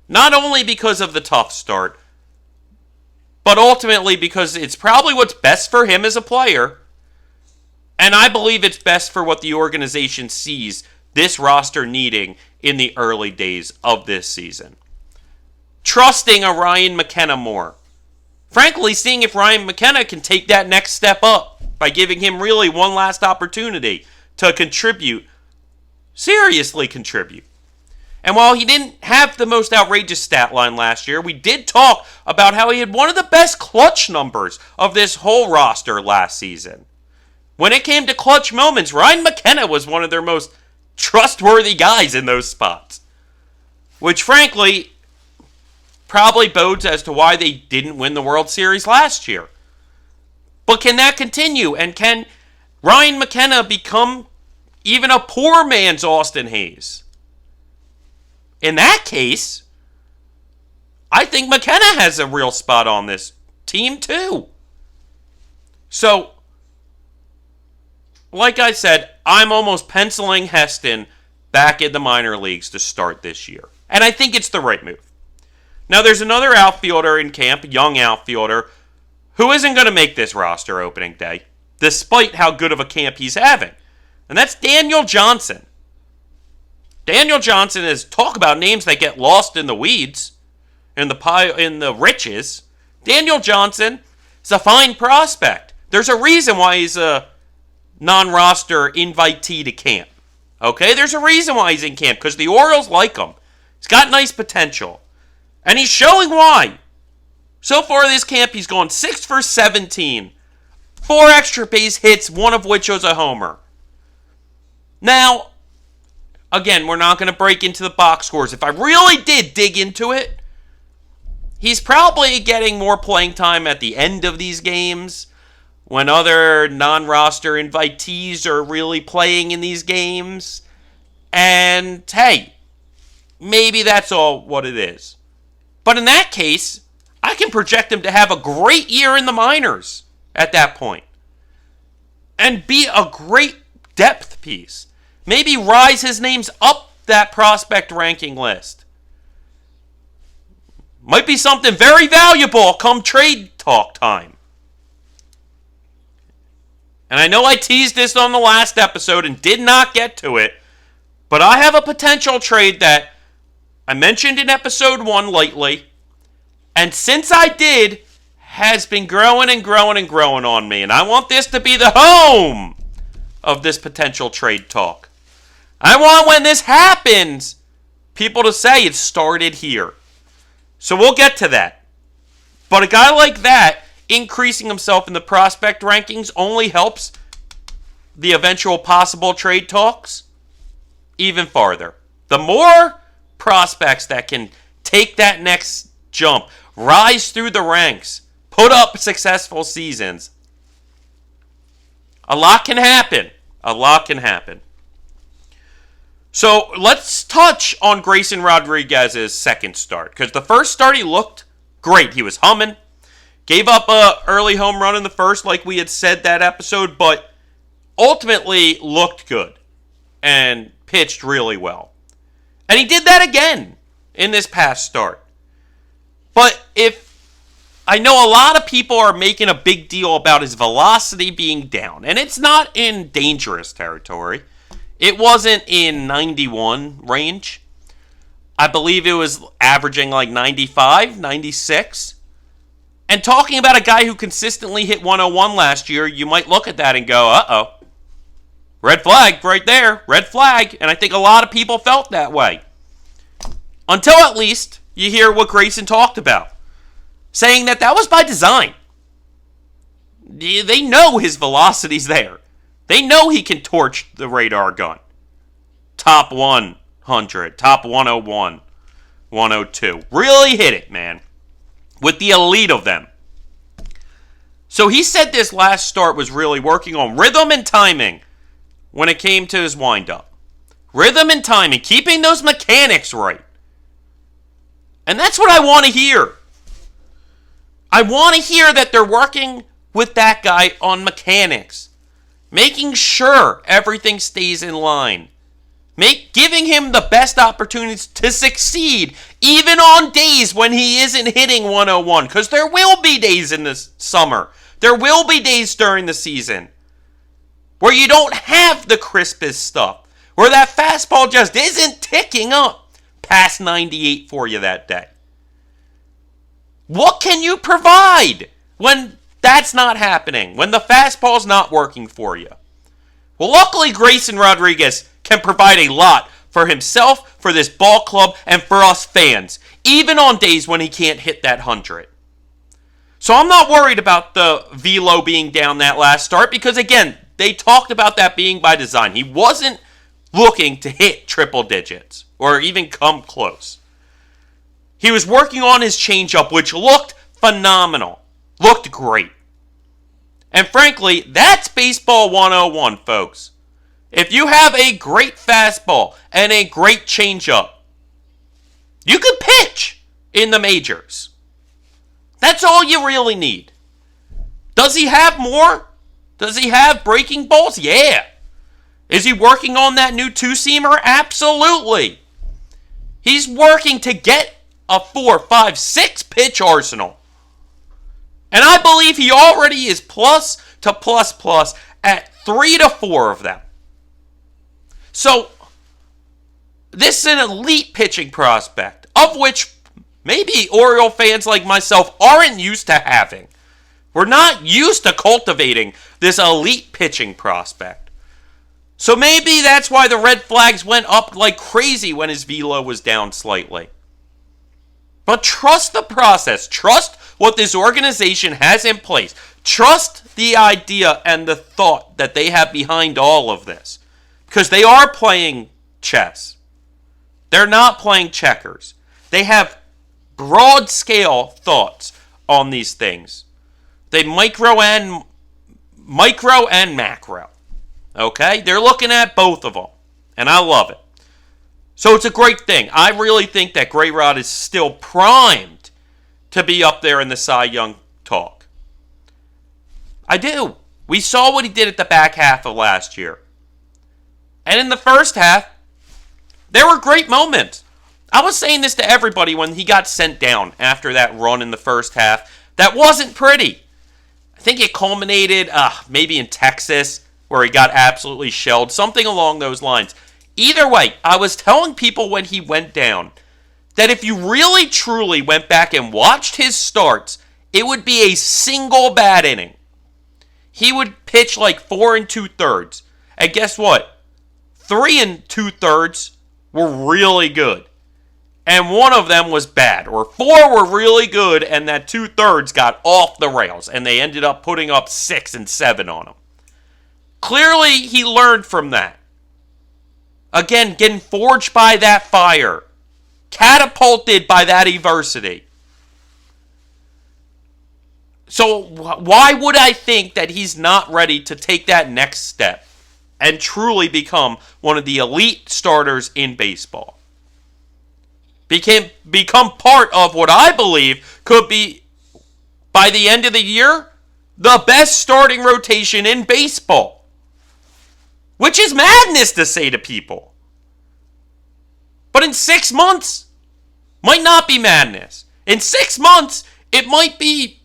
[SPEAKER 2] Not only because of the tough start, but ultimately because it's probably what's best for him as a player. And I believe it's best for what the organization sees this roster needing in the early days of this season. Trusting a Ryan McKenna more. Frankly, seeing if Ryan McKenna can take that next step up by giving him really one last opportunity to contribute. Seriously contribute. And while he didn't have the most outrageous stat line last year, we did talk about how he had one of the best clutch numbers of this whole roster last season. When it came to clutch moments, Ryan McKenna was one of their most trustworthy guys in those spots. Which, frankly, probably bodes as to why they didn't win the World Series last year. But can that continue? And can Ryan McKenna become even a poor man's Austin Hayes? In that case, I think McKenna has a real spot on this team too. So, like I said, I'm almost penciling Heston back in the minor leagues to start this year. And I think it's the right move. Now, there's another outfielder in camp, a young outfielder, who isn't going to make this roster opening day, despite how good of a camp he's having. And that's Daniel Johnson. Daniel Johnson is, talk about names that get lost in the weeds, in the riches. Daniel Johnson is a fine prospect. There's a reason why he's a non-roster invitee to camp. Okay? There's a reason why he's in camp, because the Orioles like him. He's got nice potential. And he's showing why. So far this camp, he's gone 6 for 17. 4 extra base hits, one of which was a homer. Now, again, we're not going to break into the box scores. If I really did dig into it, he's probably getting more playing time at the end of these games when other non-roster invitees are really playing in these games. And hey, maybe that's all what it is. But in that case, I can project him to have a great year in the minors at that point. And be a great depth piece. Maybe rise his names up that prospect ranking list. Might be something very valuable come trade talk time. And I know I teased this on the last episode and did not get to it, but I have a potential trade that I mentioned in episode 1 lately, and since I did, has been growing and growing and growing on me, and I want this to be the home of this potential trade talk. I want, when this happens, people to say it started here. So we'll get to that. But a guy like that, increasing himself in the prospect rankings, only helps the eventual possible trade talks even farther. The more prospects that can take that next jump, rise through the ranks, put up successful seasons, a lot can happen. A lot can happen. So let's touch on Grayson Rodriguez's second start. Because the first start, he looked great. He was humming. Gave up an early home run in the first, like we had said that episode. But ultimately looked good. And pitched really well. And he did that again in this past start. But I know a lot of people are making a big deal about his velocity being down. And it's not in dangerous territory. It wasn't in 91 range. I believe it was averaging like 95, 96. And talking about a guy who consistently hit 101 last year, you might look at that and go, uh-oh. Red flag right there. Red flag. And I think a lot of people felt that way. Until at least you hear what Grayson talked about. Saying that was by design. They know his velocity's there. They know he can torch the radar gun. Top 100, top 101, 102. Really hit it, man. With the elite of them. So he said this last start was really working on rhythm and timing when it came to his windup. Rhythm and timing, keeping those mechanics right. And that's what I want to hear. I want to hear that they're working with that guy on mechanics. Making sure everything stays in line. Giving him the best opportunities to succeed, even on days when he isn't hitting 101. Because there will be days in this summer. There will be days during the season where you don't have the crispest stuff. Where that fastball just isn't ticking up past 98 for you that day. What can you provide when that's not happening, when the fastball's not working for you? Well, luckily, Grayson Rodriguez can provide a lot for himself, for this ball club, and for us fans, even on days when he can't hit that 100. So I'm not worried about the velo being down that last start because, again, they talked about that being by design. He wasn't looking to hit triple digits or even come close. He was working on his changeup, which looked phenomenal. Looked great. And frankly, that's baseball 101, folks. If you have a great fastball and a great changeup, you could pitch in the majors. That's all you really need. Does he have more? Does he have breaking balls? Yeah. Is he working on that new two-seamer? Absolutely. He's working to get a 4, 5, 6 pitch arsenal. And I believe he already is plus to plus plus at 3 to 4 of them. So, this is an elite pitching prospect, of which maybe Oriole fans like myself aren't used to having. We're not used to cultivating this elite pitching prospect. So maybe that's why the red flags went up like crazy when his velo was down slightly. But trust the process. Trust what this organization has in place. Trust the idea and the thought that they have behind all of this. Because they are playing chess. They're not playing checkers. They have broad scale thoughts on these things. They micro and macro. Okay? They're looking at both of them. And I love it. So it's a great thing. I really think that Gray Rod is still primed to be up there in the Cy Young talk. I do. We saw what he did at the back half of last year. And in the first half, there were great moments. I was saying this to everybody when he got sent down after that run in the first half. That wasn't pretty. I think it culminated maybe in Texas where he got absolutely shelled. Something along those lines. Either way, I was telling people when he went down that if you really truly went back and watched his starts, it would be a single bad inning. He would pitch like 4 2/3. And guess what? 3 2/3 were really good. And one of them was bad. Or 4 were really good, and that 2/3 got off the rails. And they ended up putting up 6 and 7 on him. Clearly, he learned from that. Again, getting forged by that fire. Catapulted by that adversity. So why would I think that he's not ready to take that next step and truly become one of the elite starters in baseball? Become part of what I believe could be, by the end of the year, the best starting rotation in baseball. Which is madness to say to people. But in 6 months, might not be madness. In 6 months, it might be,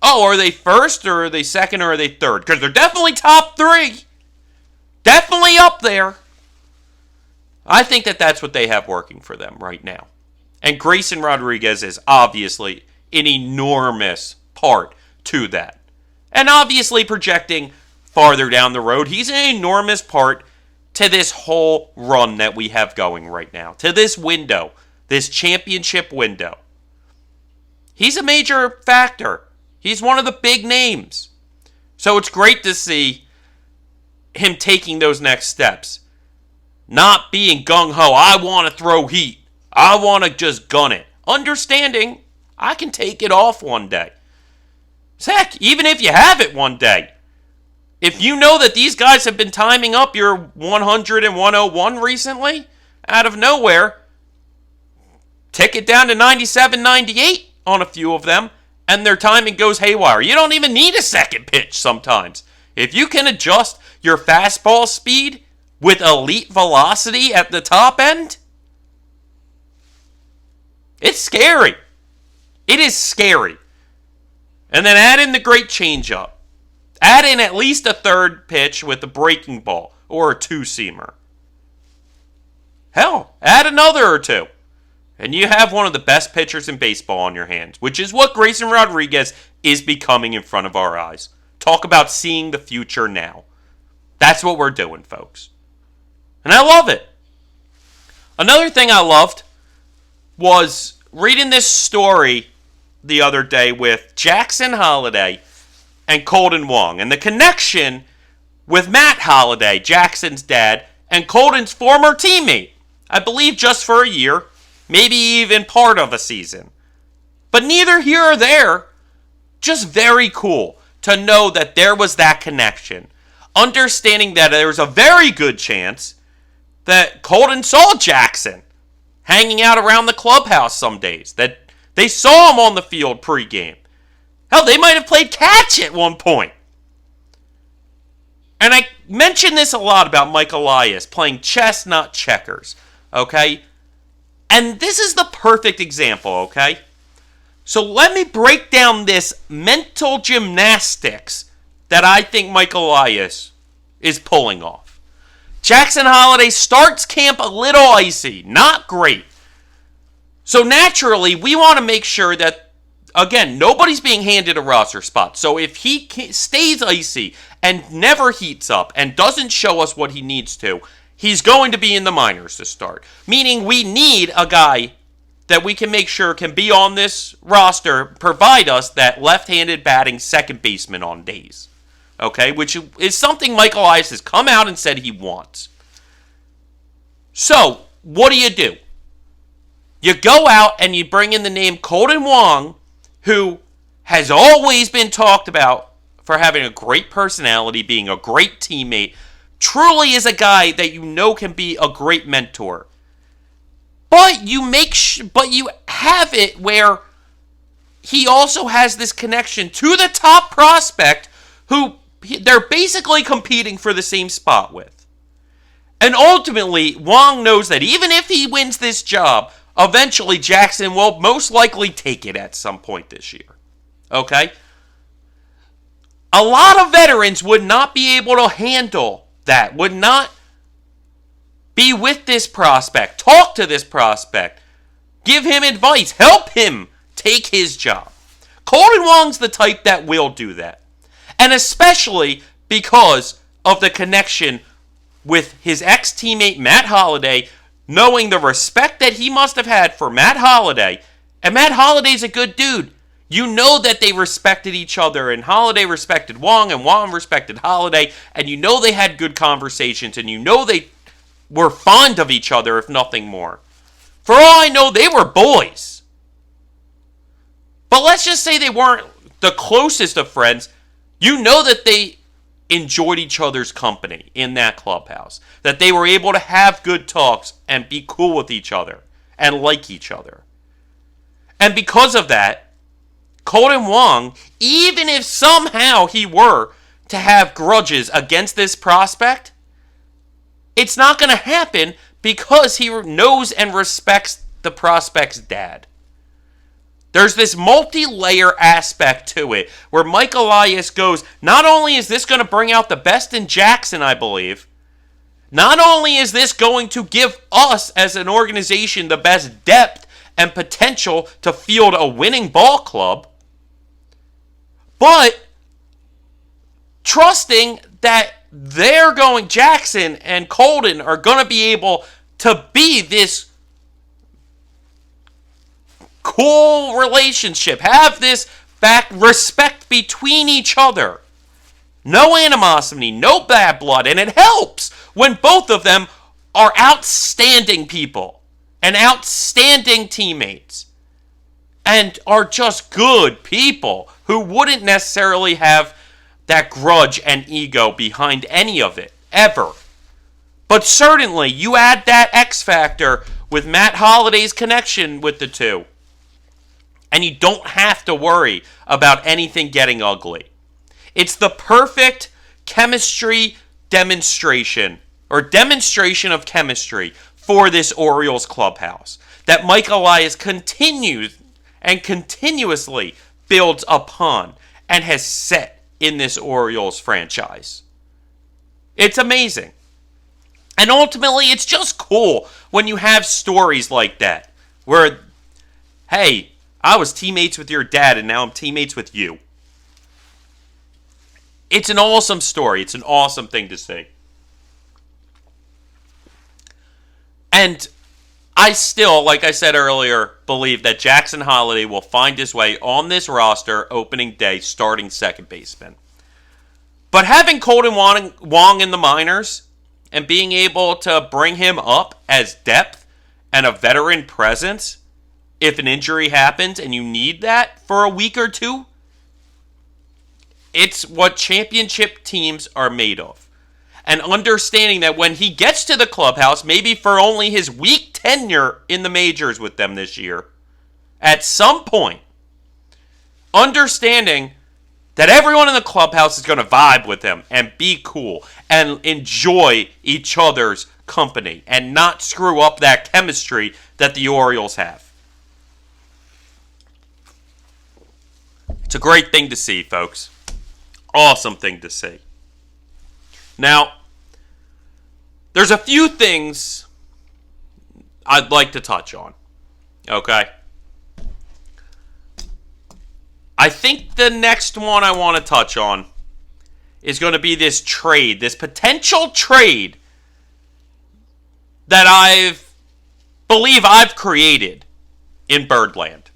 [SPEAKER 2] are they first, or are they second, or are they third? Because they're definitely top 3. Definitely up there. I think that that's what they have working for them right now. And Grayson Rodriguez is obviously an enormous part to that. And obviously projecting farther down the road, he's an enormous part to this whole run that we have going right now. To this window. This championship window. He's a major factor. He's one of the big names. So it's great to see him taking those next steps. Not being gung-ho. I want to throw heat. I want to just gun it. Understanding I can take it off one day. Heck, even if you have it one day. If you know that these guys have been timing up your 100 and 101 recently, out of nowhere, tick it down to 97, 98 on a few of them, and their timing goes haywire. You don't even need a second pitch sometimes. If you can adjust your fastball speed with elite velocity at the top end, it's scary. It is scary. And then add in the great changeup. Add in at least a third pitch with a breaking ball or a 2-seamer. Hell, add another or 2. And you have one of the best pitchers in baseball on your hands, which is what Grayson Rodriguez is becoming in front of our eyes. Talk about seeing the future now. That's what we're doing, folks. And I love it. Another thing I loved was reading this story the other day with Jackson Holliday and Colton Wong, and the connection with Matt Holliday, Jackson's dad, and Colton's former teammate. I believe just for a year, maybe even part of a season. But neither here or there, just very cool to know that there was that connection. Understanding that there was a very good chance that Colton saw Jackson hanging out around the clubhouse some days, that they saw him on the field pregame. Hell, they might have played catch at one point. And I mention this a lot about Mike Elias playing chess, not checkers. Okay? And this is the perfect example, okay? So let me break down this mental gymnastics that I think Mike Elias is pulling off. Jackson Holliday starts camp a little icy. Not great. So naturally, we want to make sure that, again, nobody's being handed a roster spot. So if he stays icy and never heats up and doesn't show us what he needs to, he's going to be in the minors to start. Meaning we need a guy that we can make sure can be on this roster, provide us that left-handed batting second baseman on days. Okay, which is something Mike Elias has come out and said he wants. So, what do? You go out and you bring in the name Colton Wong, who has always been talked about for having a great personality, being a great teammate, truly is a guy that you know can be a great mentor. But you have it where he also has this connection to the top prospect who they're basically competing for the same spot with. And ultimately, Wong knows that even if he wins this job, eventually Jackson will most likely take it at some point this year. Okay? A lot of veterans would not be able to handle that, would not be with this prospect, talk to this prospect, give him advice, help him take his job. Colton Wong's the type that will do that. And especially because of the connection with his ex-teammate Matt Holliday, knowing the respect that he must have had for Matt Holliday. And Matt Holliday's a good dude. You know that they respected each other, and Holliday respected Wong, and Wong respected Holliday, and you know they had good conversations, and you know they were fond of each other, if nothing more. For all I know, they were boys. But let's just say they weren't the closest of friends. You know that they enjoyed each other's company in that clubhouse. That they were able to have good talks and be cool with each other and like each other. And because of that, Colton Wong, even if somehow he were to have grudges against this prospect, it's not going to happen because he knows and respects the prospect's dad. There's this multi-layer aspect to it where Mike Elias goes, not only is this going to bring out the best in Jackson, I believe, not only is this going to give us as an organization the best depth and potential to field a winning ball club, but trusting that Jackson and Colton are going to be able to be this cool relationship, have this respect between each other. No animosity, no bad blood, and it helps when both of them are outstanding people and outstanding teammates and are just good people who wouldn't necessarily have that grudge and ego behind any of it, ever. But certainly, you add that X factor with Matt Holliday's connection with the two, and you don't have to worry about anything getting ugly. It's the perfect chemistry demonstration, or demonstration of chemistry for this Orioles clubhouse that Mike Elias continues and continuously builds upon and has set in this Orioles franchise. It's amazing. And ultimately, it's just cool when you have stories like that where, hey, I was teammates with your dad and now I'm teammates with you. It's an awesome story. It's an awesome thing to see. And I still, like I said earlier, believe that Jackson Holliday will find his way on this roster opening day starting second baseman. But having Colton Wong in the minors and being able to bring him up as depth and a veteran presence if an injury happens and you need that for a week or two, it's what championship teams are made of. And understanding that when he gets to the clubhouse, maybe for only his week tenure in the majors with them this year, at some point, understanding that everyone in the clubhouse is going to vibe with him and be cool and enjoy each other's company and not screw up that chemistry that the Orioles have. It's a great thing to see, folks. Awesome thing to see. Now, there's a few things I'd like to touch on. Okay? I think the next one I want to touch on is going to be this trade, this potential trade that believe I've created in Birdland.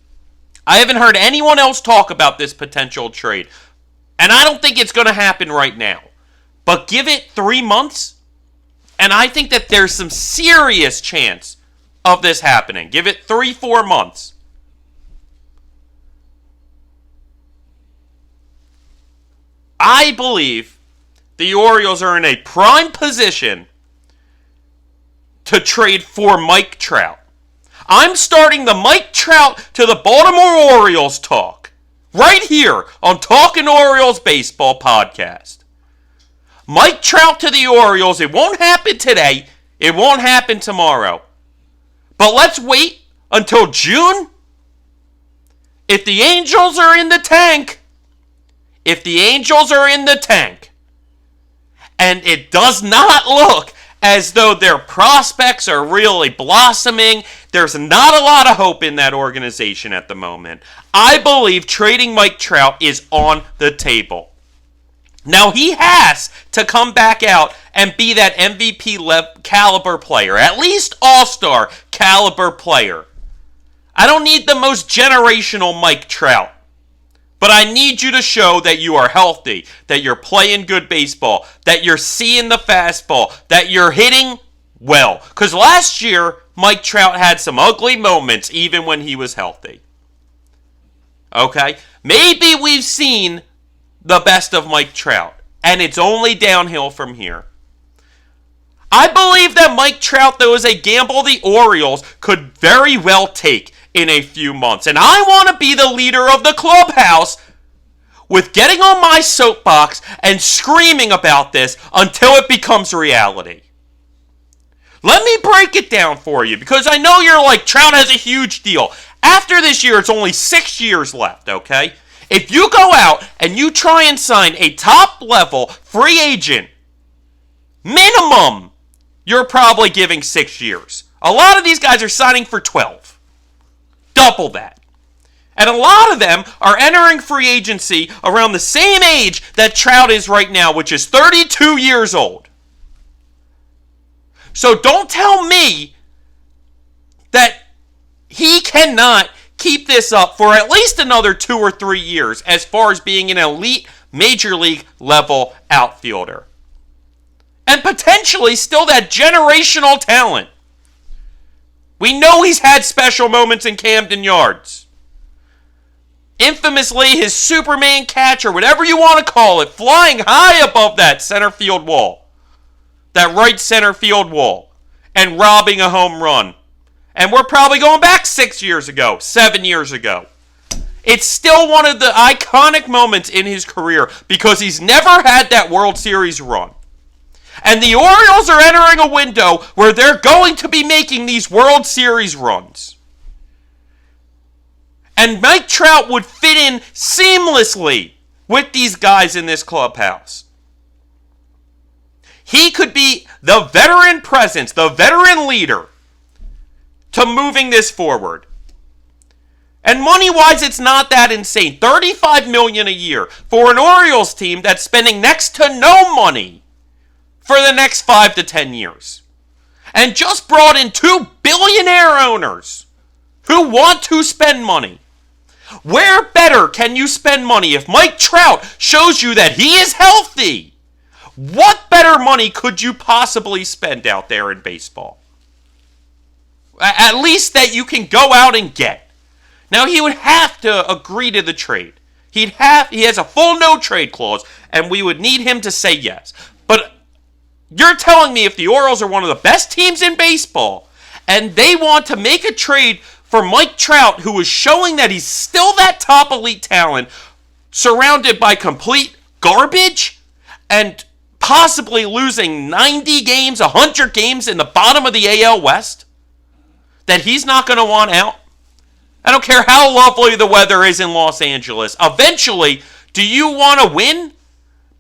[SPEAKER 2] I haven't heard anyone else talk about this potential trade. And I don't think it's going to happen right now. But give it 3 months, and I think that there's some serious chance of this happening. Give it 3-4 months. I believe the Orioles are in a prime position to trade for Mike Trout. I'm starting the Mike Trout to the Baltimore Orioles talk right here on Talkin Orioles Baseball Podcast. Mike Trout to the Orioles. It won't happen today. It won't happen tomorrow. But let's wait until June. If the Angels are in the tank, and it does not look as though their prospects are really blossoming, there's not a lot of hope in that organization at the moment, I believe trading Mike Trout is on the table. Now, he has to come back out and be that MVP caliber player, at least all-star caliber player. I don't need the most generational Mike Trout, but I need you to show that you are healthy, that you're playing good baseball, that you're seeing the fastball, that you're hitting well. Because last year, Mike Trout had some ugly moments even when he was healthy. Okay? Maybe we've seen the best of Mike Trout, and it's only downhill from here. I believe that Mike Trout, though, is a gamble the Orioles could very well take in a few months. And I want to be the leader of the clubhouse with getting on my soapbox and screaming about this until it becomes reality. Let me break it down for you, because I know you're like, Trout has a huge deal. After this year, it's only 6 years left, okay? If you go out and you try and sign a top-level free agent, minimum, you're probably giving 6 years. A lot of these guys are signing for 12. Double that. And a lot of them are entering free agency around the same age that Trout is right now, which is 32 years old. So don't tell me that he cannot keep this up for at least another 2 or 3 years as far as being an elite major league level outfielder. And potentially still that generational talent. We know he's had special moments in Camden Yards. Infamously, his Superman catch, or whatever you want to call it, flying high above that center field wall. That right center field wall. And robbing a home run. And we're probably going back 6 years ago, 7 years ago. It's still one of the iconic moments in his career because he's never had that World Series run. And the Orioles are entering a window where they're going to be making these World Series runs. And Mike Trout would fit in seamlessly with these guys in this clubhouse. He could be the veteran presence, the veteran leader to moving this forward. And money-wise, it's not that insane. $35 million a year for an Orioles team that's spending next to no money for the next 5 to 10 years. And just brought in 2 billionaire owners who want to spend money. Where better can you spend money if Mike Trout shows you that he is healthy? What better money could you possibly spend out there in baseball? At least that you can go out and get. Now, he would have to agree to the trade. He has a full no-trade clause, and we would need him to say yes. But you're telling me if the Orioles are one of the best teams in baseball, and they want to make a trade for Mike Trout, who is showing that he's still that top elite talent, surrounded by complete garbage, and possibly losing 90 games, 100 games in the bottom of the AL West, that he's not going to want out? I don't care how lovely the weather is in Los Angeles. Eventually, do you want to win?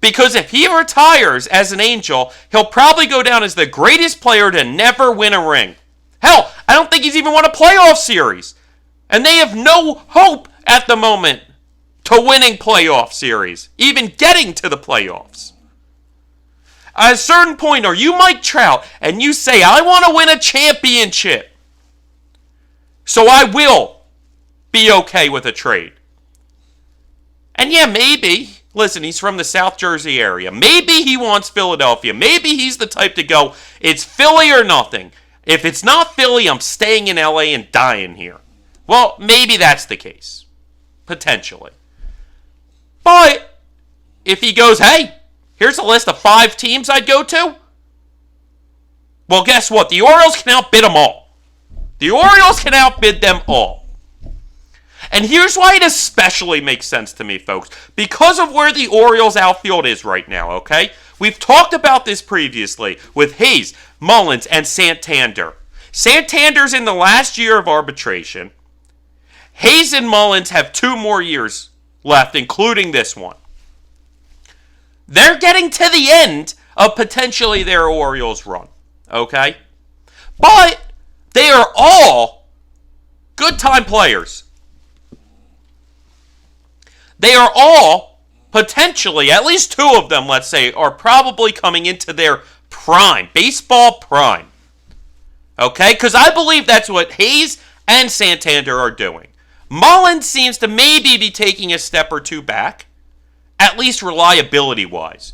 [SPEAKER 2] Because if he retires as an Angel, he'll probably go down as the greatest player to never win a ring. Hell, I don't think he's even won a playoff series. And they have no hope at the moment to winning playoff series, even getting to the playoffs. At a certain point, are you Mike Trout and you say, I want to win a championship, so I will be okay with a trade? And yeah, maybe, listen, he's from the South Jersey area. Maybe he wants Philadelphia. Maybe he's the type to go, it's Philly or nothing. If it's not Philly, I'm staying in LA and dying here. Well, maybe that's the case. Potentially. But if he goes, hey, here's a list of 5 teams I'd go to. Well, guess what? The Orioles can outbid them all. The Orioles can outbid them all. And here's why it especially makes sense to me, folks. Because of where the Orioles outfield is right now, okay? We've talked about this previously with Hayes, Mullins, and Santander. Santander's in the last year of arbitration. Hayes and Mullins have 2 more years left, including this one. They're getting to the end of potentially their Orioles run, okay? But they are all good-time players. They are all potentially, at least 2 of them, let's say, are probably coming into their prime, baseball prime. Okay? Because I believe that's what Hayes and Santander are doing. Mullins seems to maybe be taking a step or 2 back, at least reliability-wise.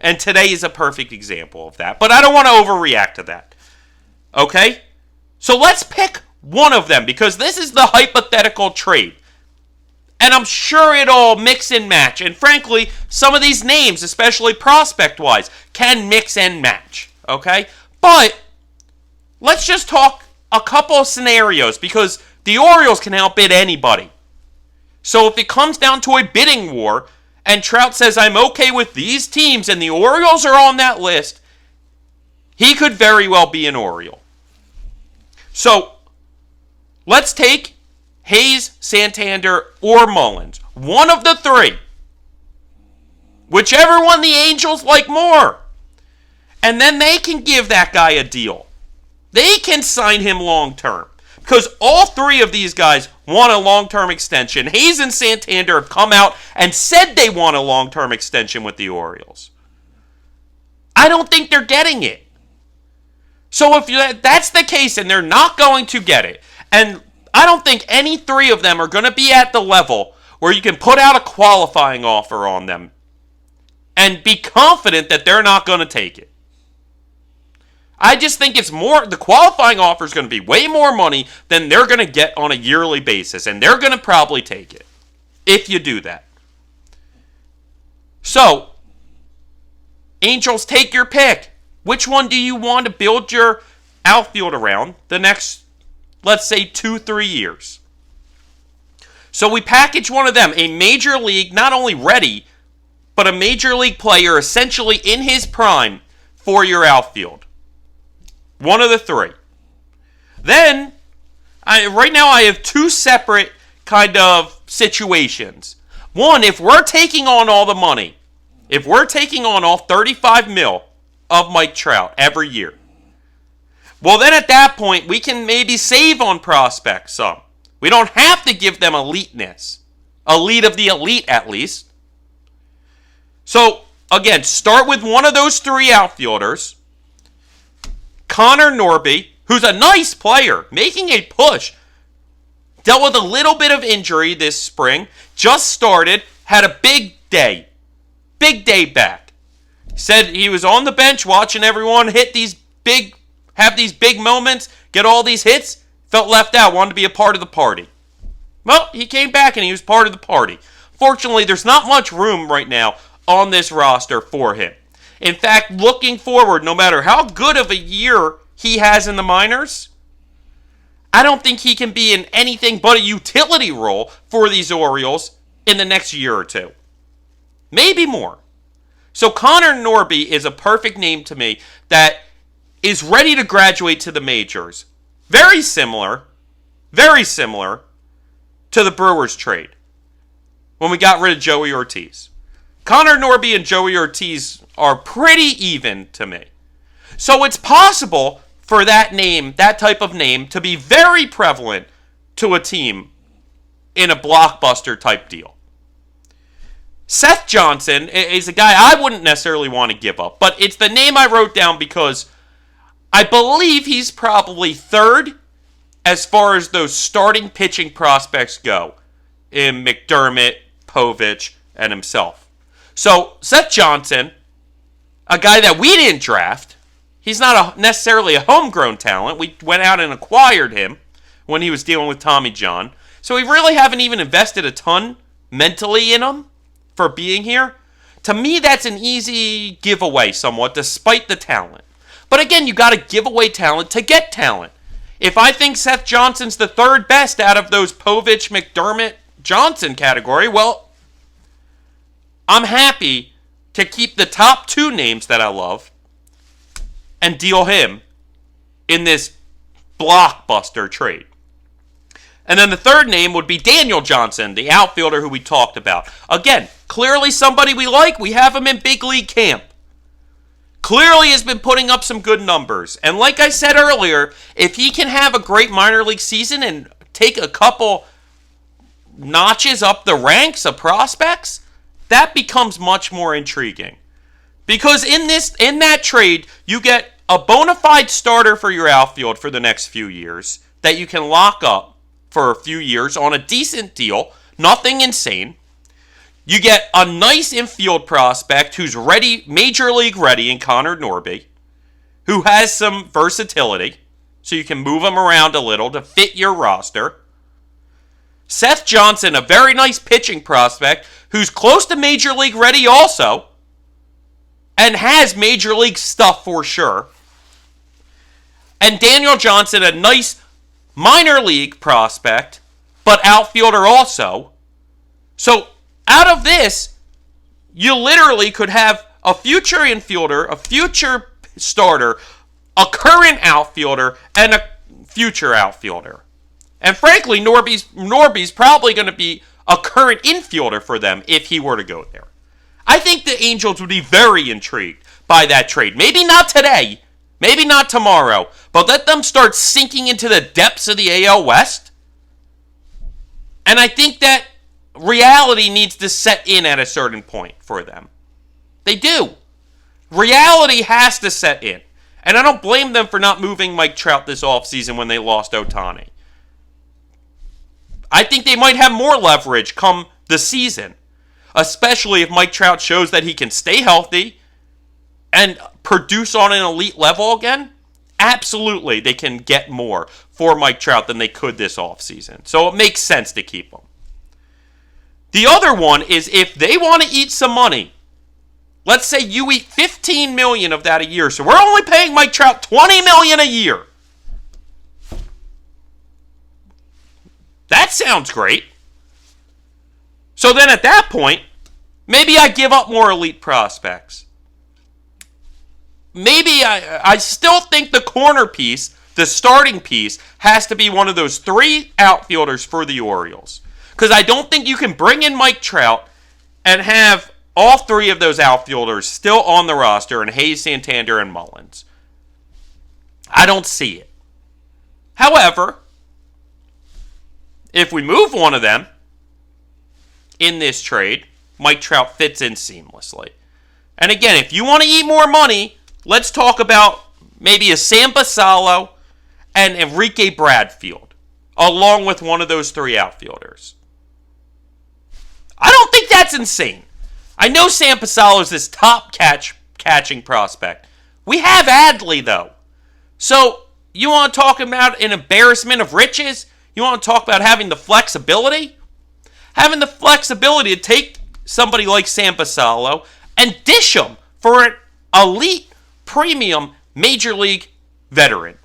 [SPEAKER 2] And today is a perfect example of that. But I don't want to overreact to that. Okay? So let's pick one of them, because this is the hypothetical trade. And I'm sure it'll mix and match. And frankly, some of these names, especially prospect-wise, can mix and match. Okay? But let's just talk a couple of scenarios, because the Orioles can outbid anybody. So if it comes down to a bidding war, and Trout says, I'm okay with these teams, and the Orioles are on that list, he could very well be an Oriole. So let's take Hayes, Santander, or Mullins. One of the 3. Whichever one the Angels like more. And then they can give that guy a deal. They can sign him long term. Because all 3 of these guys want a long-term extension. Hayes and Santander have come out and said they want a long-term extension with the Orioles. I don't think they're getting it. So if that's the case and they're not going to get it, and I don't think any 3 of them are going to be at the level where you can put out a qualifying offer on them and be confident that they're not going to take it. I just think it's more, the qualifying offer is going to be way more money than they're going to get on a yearly basis, and they're going to probably take it if you do that. So, Angels, take your pick. Which one do you want to build your outfield around the next, let's say, 2-3 years? So we package one of them, a major league, not only ready, but a major league player essentially in his prime for your outfield. One of the 3. Then, right now I have 2 separate kind of situations. One, if we're taking on all the money, if we're taking on all $35 million of Mike Trout every year, well then at that point we can maybe save on prospects some. We don't have to give them eliteness. Elite of the elite at least. So, again, start with one of those 3 outfielders. Connor Norby, who's a nice player, making a push. Dealt with a little bit of injury this spring. Just started, had a big day. Big day back. Said he was on the bench watching everyone have these big moments, get all these hits. Felt left out, wanted to be a part of the party. Well, he came back and he was part of the party. Fortunately, there's not much room right now on this roster for him. In fact, looking forward, no matter how good of a year he has in the minors, I don't think he can be in anything but a utility role for these Orioles in the next year or 2. Maybe more. So Connor Norby is a perfect name to me that is ready to graduate to the majors. Very similar to the Brewers trade when we got rid of Joey Ortiz. Connor Norby and Joey Ortiz are pretty even to me. So it's possible for that name, that type of name, to be very prevalent to a team in a blockbuster type deal. Seth Johnson is a guy I wouldn't necessarily want to give up, but it's the name I wrote down because I believe he's probably 3rd as far as those starting pitching prospects go in McDermott, Povich, and himself. So, Seth Johnson, a guy that we didn't draft, He's not necessarily a homegrown talent. We went out and acquired him when he was dealing with Tommy John. So we really haven't even invested a ton mentally in him for being here. To me, that's an easy giveaway somewhat, despite the talent. But again, you got to give away talent to get talent. If I think Seth Johnson's the third best out of those Povich, McDermott, Johnson category, well, I'm happy to keep the top two names that I love and deal him in this blockbuster trade. And then the third name would be Daniel Johnson, the outfielder who we talked about. Again, clearly somebody we like. We have him in big league camp. Clearly has been putting up some good numbers. And like I said earlier, if he can have a great minor league season and take a couple notches up the ranks of prospects, that becomes much more intriguing. Because in that trade, you get a bona fide starter for your outfield for the next few years that you can lock up for a few years on a decent deal, nothing insane. You get a nice infield prospect who's ready, major league ready in Connor Norby, who has some versatility, so you can move him around a little to fit your roster. Seth Johnson, a very nice pitching prospect who's close to major league ready also, and has major league stuff for sure. And Daniel Johnson, a nice minor league prospect, but outfielder also. So out of this, you literally could have a future infielder, a future starter, a current outfielder, and a future outfielder. And frankly, Norby's probably going to be a current infielder for them if he were to go there. I think the Angels would be very intrigued by that trade. Maybe not today, maybe not tomorrow, but let them start sinking into the depths of the AL West. And I think that reality needs to set in at a certain point for them. They do. Reality has to set in. And I don't blame them for not moving Mike Trout this offseason when they lost Ohtani. I think they might have more leverage come the season, especially if Mike Trout shows that he can stay healthy and produce on an elite level again. Absolutely, they can get more for Mike Trout than they could this offseason. So it makes sense to keep him. The other one is if they want to eat some money. Let's say you eat $15 million of that a year. So we're only paying Mike Trout $20 million a year. That sounds great. So then at that point, maybe I give up more elite prospects. Maybe I still think the corner piece, the starting piece, has to be one of those three outfielders for the Orioles. Because I don't think you can bring in Mike Trout and have all three of those outfielders still on the roster in Hayes, Santander, and Mullins. I don't see it. However, if we move one of them in this trade, Mike Trout fits in seamlessly. And again, if you want to eat more money, let's talk about maybe a Sam Basallo and Enrique Bradfield, along with one of those three outfielders. I don't think that's insane. I know Sam Basallo is this top catching prospect. We have Adley, though. So, you want to talk about an embarrassment of riches? You want to talk about having the flexibility? Having the flexibility to take somebody like Sam Basallo and dish him for an elite, premium Major League veteran.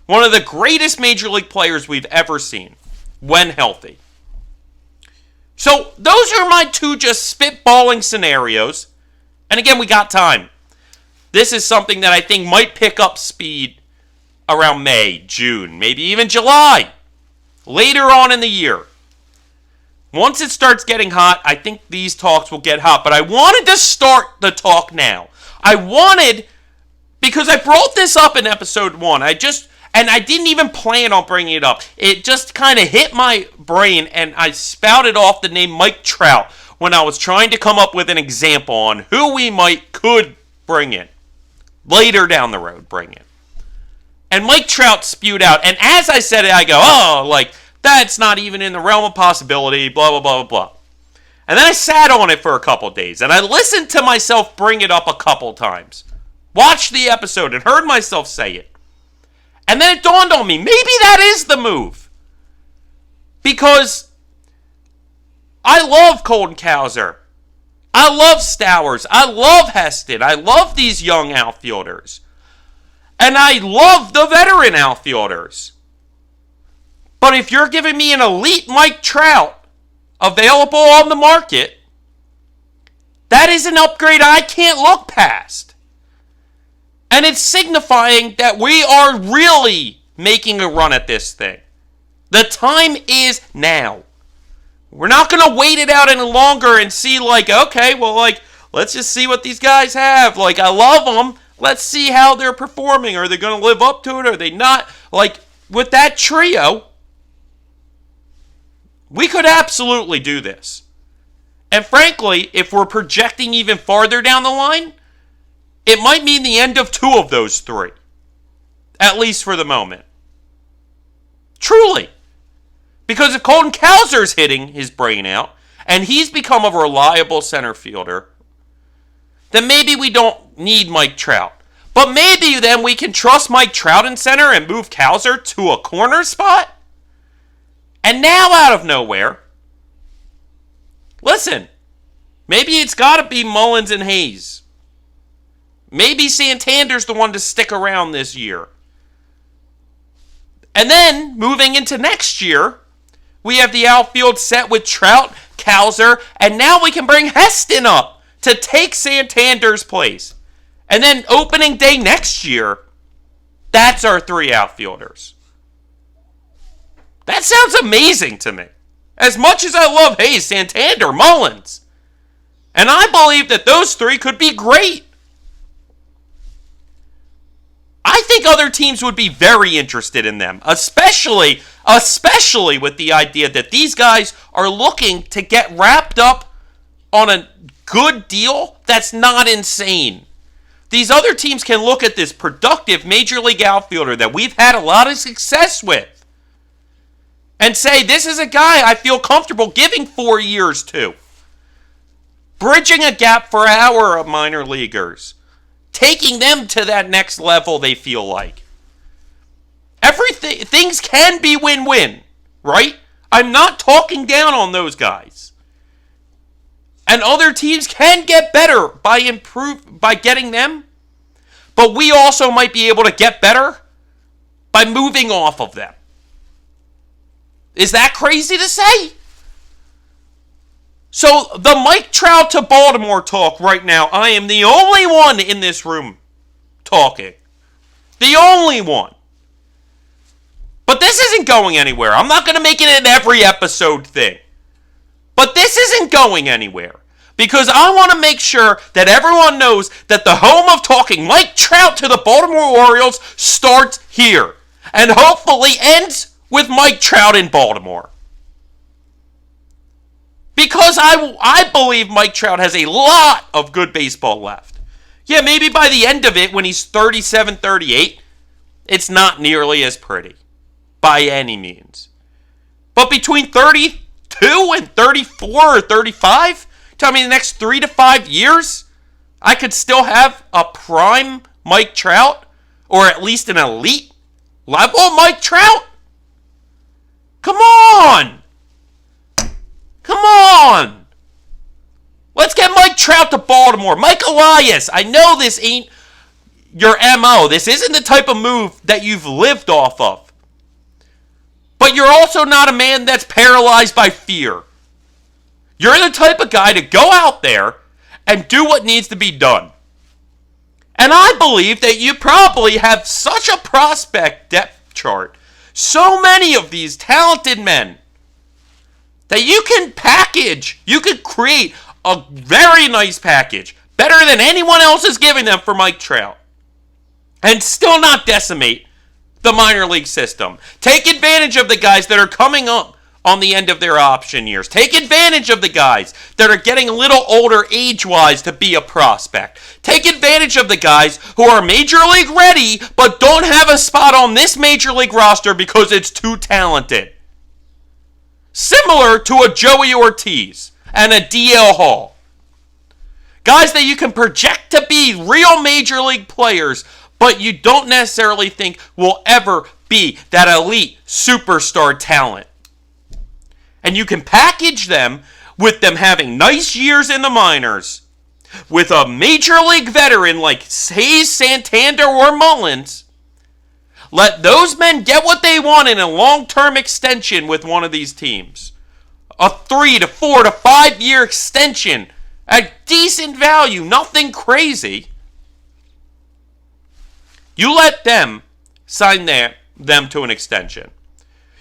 [SPEAKER 2] One of the greatest Major League players we've ever seen when healthy. So those are my two just spitballing scenarios. And again, we got time. This is something that I think might pick up speed around May, June, maybe even July. Later on in the year. Once it starts getting hot, I think these talks will get hot. But I wanted to start the talk now. Because I brought this up in episode 1. And I didn't even plan on bringing it up. It just kind of hit my brain, and I spouted off the name Mike Trout when I was trying to come up with an example on who we could bring in. Later down the road, bring in. And Mike Trout spewed out, and as I said it, I go, that's not even in the realm of possibility, blah, blah, blah, blah. And then I sat on it for a couple days, and I listened to myself bring it up a couple times. watched the episode and heard myself say it. And then it dawned on me, maybe that is the move. Because I love Colton Cowser. I love Stowers. I love Heston. I love these young outfielders. And I love the veteran outfielders. But if you're giving me an elite Mike Trout available on the market, that is an upgrade I can't look past. And it's signifying that we are really making a run at this thing. The time is now. We're not going to wait it out any longer and see okay, let's just see what these guys have. I love them. Let's see how they're performing. Are they going to live up to it? Are they not? With that trio, we could absolutely do this. And frankly, if we're projecting even farther down the line, it might mean the end of two of those three. At least for the moment. Truly. Because if Colton Cowser's hitting his brain out, and he's become a reliable center fielder, then maybe we don't need Mike Trout. But maybe then we can trust Mike Trout in center and move Cowser to a corner spot? And now out of nowhere, listen, maybe it's got to be Mullins and Hayes. Maybe Santander's the one to stick around this year. And then, moving into next year, we have the outfield set with Trout, Cowser, and now we can bring Heston up to take Santander's place. And then opening day next year, that's our three outfielders. That sounds amazing to me. As much as I love Hayes, Santander, Mullins. And I believe that those three could be great. I think other teams would be very interested in them, especially with the idea that these guys are looking to get wrapped up on a good deal that's not insane. These other teams can look at this productive Major League outfielder that we've had a lot of success with and say, this is a guy I feel comfortable giving 4 years to. Bridging a gap for our minor leaguers. Taking them to that next level they feel like. Things can be win-win, right? I'm not talking down on those guys. And other teams can get better by getting them. But we also might be able to get better by moving off of them. Is that crazy to say? So, the Mike Trout to Baltimore talk right now, I am the only one in this room talking. The only one. But this isn't going anywhere. I'm not going to make it an every episode thing. But this isn't going anywhere. Because I want to make sure that everyone knows that the home of talking Mike Trout to the Baltimore Orioles starts here. And hopefully ends with Mike Trout in Baltimore. Because I believe Mike Trout has a lot of good baseball left. Yeah, maybe by the end of it, when he's 37, 38, it's not nearly as pretty. By any means. But between 32 and 34 or 35, tell me the next 3 to 5 years, I could still have a prime Mike Trout, or at least an elite level Mike Trout? Come on! Come on! Let's get Mike Trout to Baltimore. Mike Elias, I know this ain't your MO. This isn't the type of move that you've lived off of. But you're also not a man that's paralyzed by fear. You're the type of guy to go out there and do what needs to be done. And I believe that you probably have such a prospect depth chart, so many of these talented men, that you can create a very nice package, better than anyone else is giving them for Mike Trout, and still not decimate the minor league system. Take advantage of the guys that are coming up on the end of their option years. Take advantage of the guys that are getting a little older age-wise to be a prospect. Take advantage of the guys who are major league ready but don't have a spot on this major league roster because it's too talented. Similar to a Joey Ortiz and a DL Hall. Guys that you can project to be real major league players, but you don't necessarily think will ever be that elite superstar talent. And you can package them with them having nice years in the minors, with a major league veteran like Hayes, Santander, or Mullins. Let those men get what they want in a long-term extension with one of these teams. A 3 to 4 to 5 year extension at decent value, nothing crazy. You let them sign them to an extension.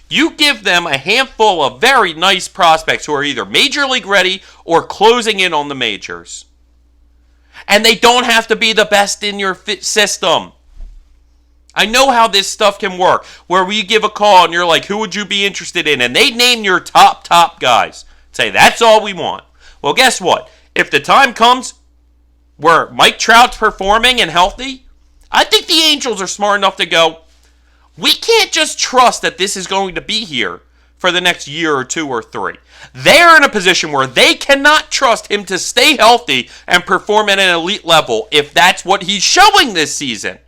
[SPEAKER 2] You give them a handful of very nice prospects who are either major league ready or closing in on the majors. And they don't have to be the best in your system. I know how this stuff can work, where we give a call and you're like, who would you be interested in? And they name your top guys. Say, that's all we want. Well, guess what? If the time comes where Mike Trout's performing and healthy, I think the Angels are smart enough to go, we can't just trust that this is going to be here for the next year or 2 or 3. They're in a position where they cannot trust him to stay healthy and perform at an elite level if that's what he's showing this season.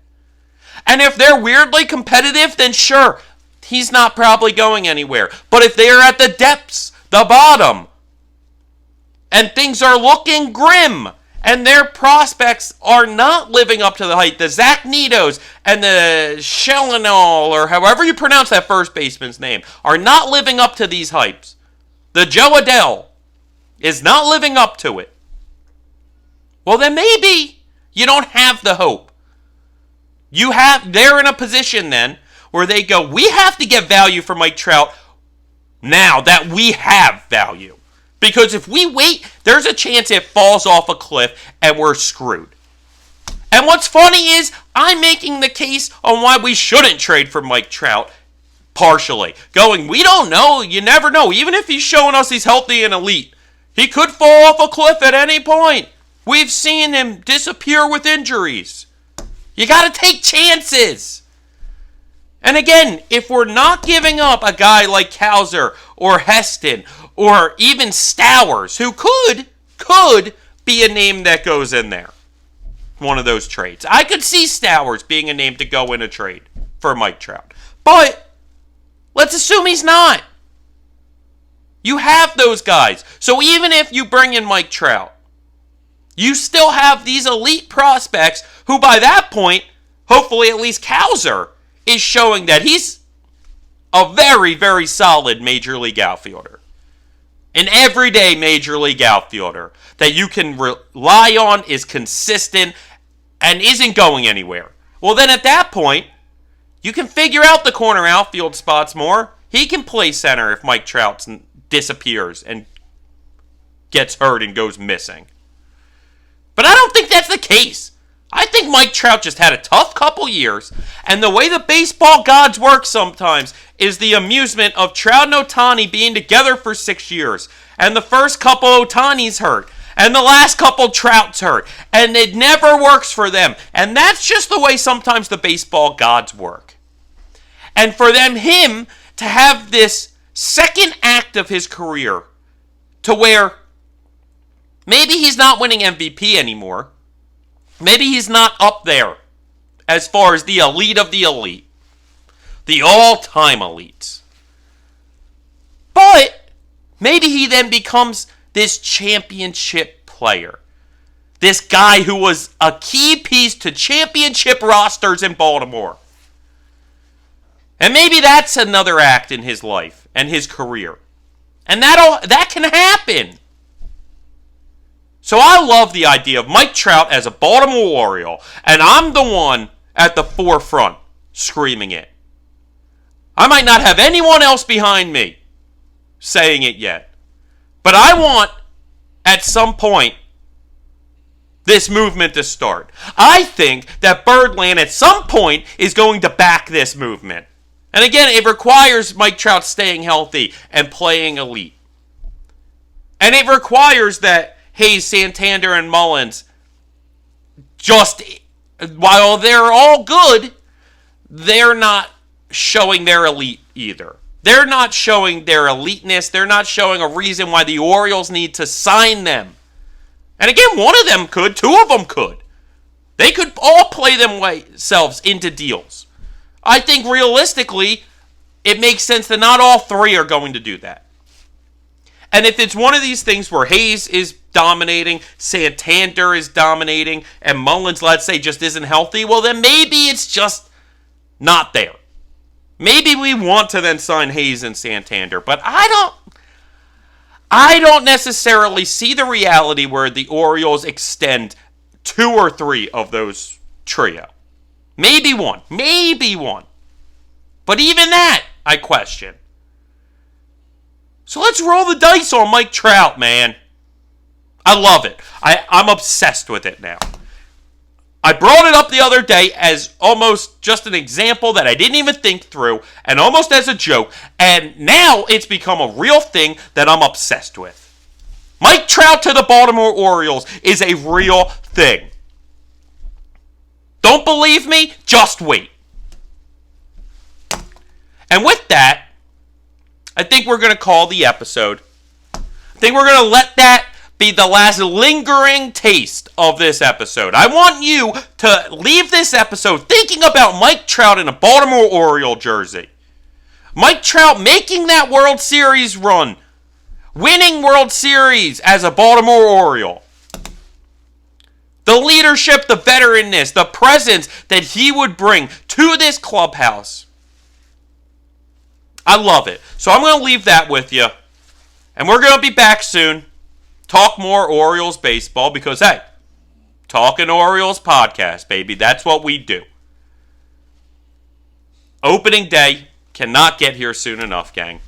[SPEAKER 2] And if they're weirdly competitive, then sure, he's not probably going anywhere. But if they're at the depths, the bottom, and things are looking grim, and their prospects are not living up to the height, the Zach Nitos and the Shelinol, or however you pronounce that first baseman's name, are not living up to these hypes. The Joe Adele is not living up to it. Well, then maybe you don't have the hope. They're in a position then where they go, we have to get value for Mike Trout now that we have value. Because if we wait, there's a chance it falls off a cliff and we're screwed. And what's funny is I'm making the case on why we shouldn't trade for Mike Trout partially. Going, we don't know. You never know. Even if he's showing us he's healthy and elite, he could fall off a cliff at any point. We've seen him disappear with injuries. You got to take chances. And again, if we're not giving up a guy like Cowser or Heston or even Stowers, who could be a name that goes in there, one of those trades. I could see Stowers being a name to go in a trade for Mike Trout. But let's assume he's not. You have those guys. So even if you bring in Mike Trout, you still have these elite prospects who by that point, hopefully at least Cowser, is showing that he's a very, very solid major league outfielder. An everyday major league outfielder that you can rely on, is consistent, and isn't going anywhere. Well, then at that point, you can figure out the corner outfield spots more. He can play center if Mike Trout disappears and gets hurt and goes missing. But I don't think that's the case. I think Mike Trout just had a tough couple years, and the way the baseball gods work sometimes is the amusement of Trout and Ohtani being together for 6 years, and the first couple Ohtani's hurt, and the last couple Trout's hurt, and it never works for them, and that's just the way sometimes the baseball gods work. And for him to have this second act of his career to where maybe he's not winning MVP anymore, maybe he's not up there as far as the elite of the elite. The all-time elites. But maybe he then becomes this championship player. This guy who was a key piece to championship rosters in Baltimore. And maybe that's another act in his life and his career. And that can happen. So I love the idea of Mike Trout as a Baltimore Oriole, and I'm the one at the forefront screaming it. I might not have anyone else behind me saying it yet, but I want, at some point, this movement to start. I think that Birdland at some point is going to back this movement. And again, it requires Mike Trout staying healthy and playing elite. And it requires that Hayes, Santander, and Mullins, just, while they're all good, they're not showing their elite either. They're not showing their eliteness. They're not showing a reason why the Orioles need to sign them. And again, one of them could, two of them could. They could all play themselves into deals. I think realistically, it makes sense that not all three are going to do that. And if it's one of these things where Hayes is dominating, Santander is dominating, and Mullins, let's say, just isn't healthy, well, then maybe it's just not there. Maybe we want to then sign Hayes and Santander, but I don't necessarily see the reality where the Orioles extend 2 or 3 of those trio. Maybe one. But even that, I question. So let's roll the dice on Mike Trout, man. I love it. I'm obsessed with it now. I brought it up the other day as almost just an example that I didn't even think through, and almost as a joke, and now it's become a real thing that I'm obsessed with. Mike Trout to the Baltimore Orioles is a real thing. Don't believe me? Just wait. And with that, I think we're going to call the episode. I think we're going to let that be the last lingering taste of this episode. I want you to leave this episode thinking about Mike Trout in a Baltimore Oriole jersey. Mike Trout making that World Series run. Winning World Series as a Baltimore Oriole. The leadership, the veteranness, the presence that he would bring to this clubhouse. I love it. So I'm going to leave that with you. And we're going to be back soon. Talk more Orioles baseball because, hey, Talkin Orioles podcast, baby. That's what we do. Opening day cannot get here soon enough, gang.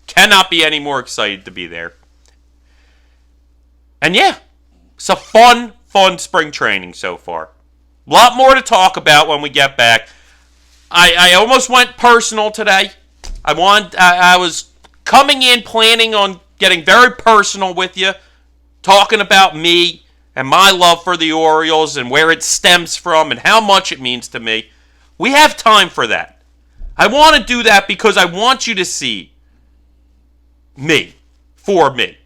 [SPEAKER 2] Cannot be any more excited to be there. And yeah, it's a fun spring training so far. A lot more to talk about when we get back. I almost went personal today. I was coming in planning on getting very personal with you, talking about me and my love for the Orioles and where it stems from and how much it means to me. We have time for that. I want to do that because I want you to see me, for me.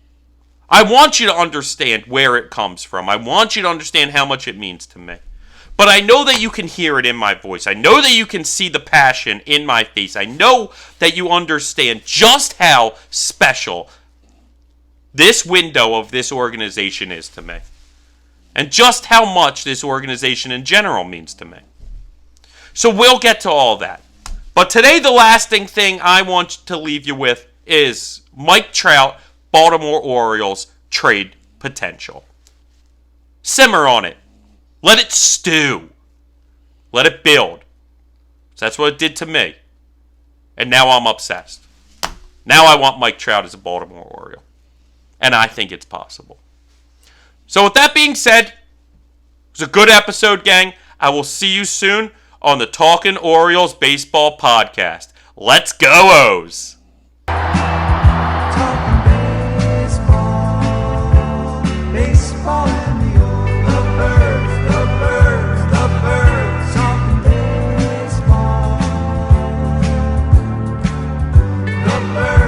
[SPEAKER 2] I want you to understand where it comes from. I want you to understand how much it means to me. But I know that you can hear it in my voice. I know that you can see the passion in my face. I know that you understand just how special this window of this organization is to me. And just how much this organization in general means to me. So we'll get to all that. But today the lasting thing I want to leave you with is Mike Trout, Baltimore Orioles trade potential. Simmer on it. Let it stew. Let it build. So that's what it did to me. And now I'm obsessed. Now I want Mike Trout as a Baltimore Oriole. And I think it's possible. So with that being said, it was a good episode, gang. I will see you soon on the Talkin Orioles Baseball Podcast. Let's go, O's!
[SPEAKER 1] Baseball and the old, the birds, the birds, the birds, talking baseball. The birds.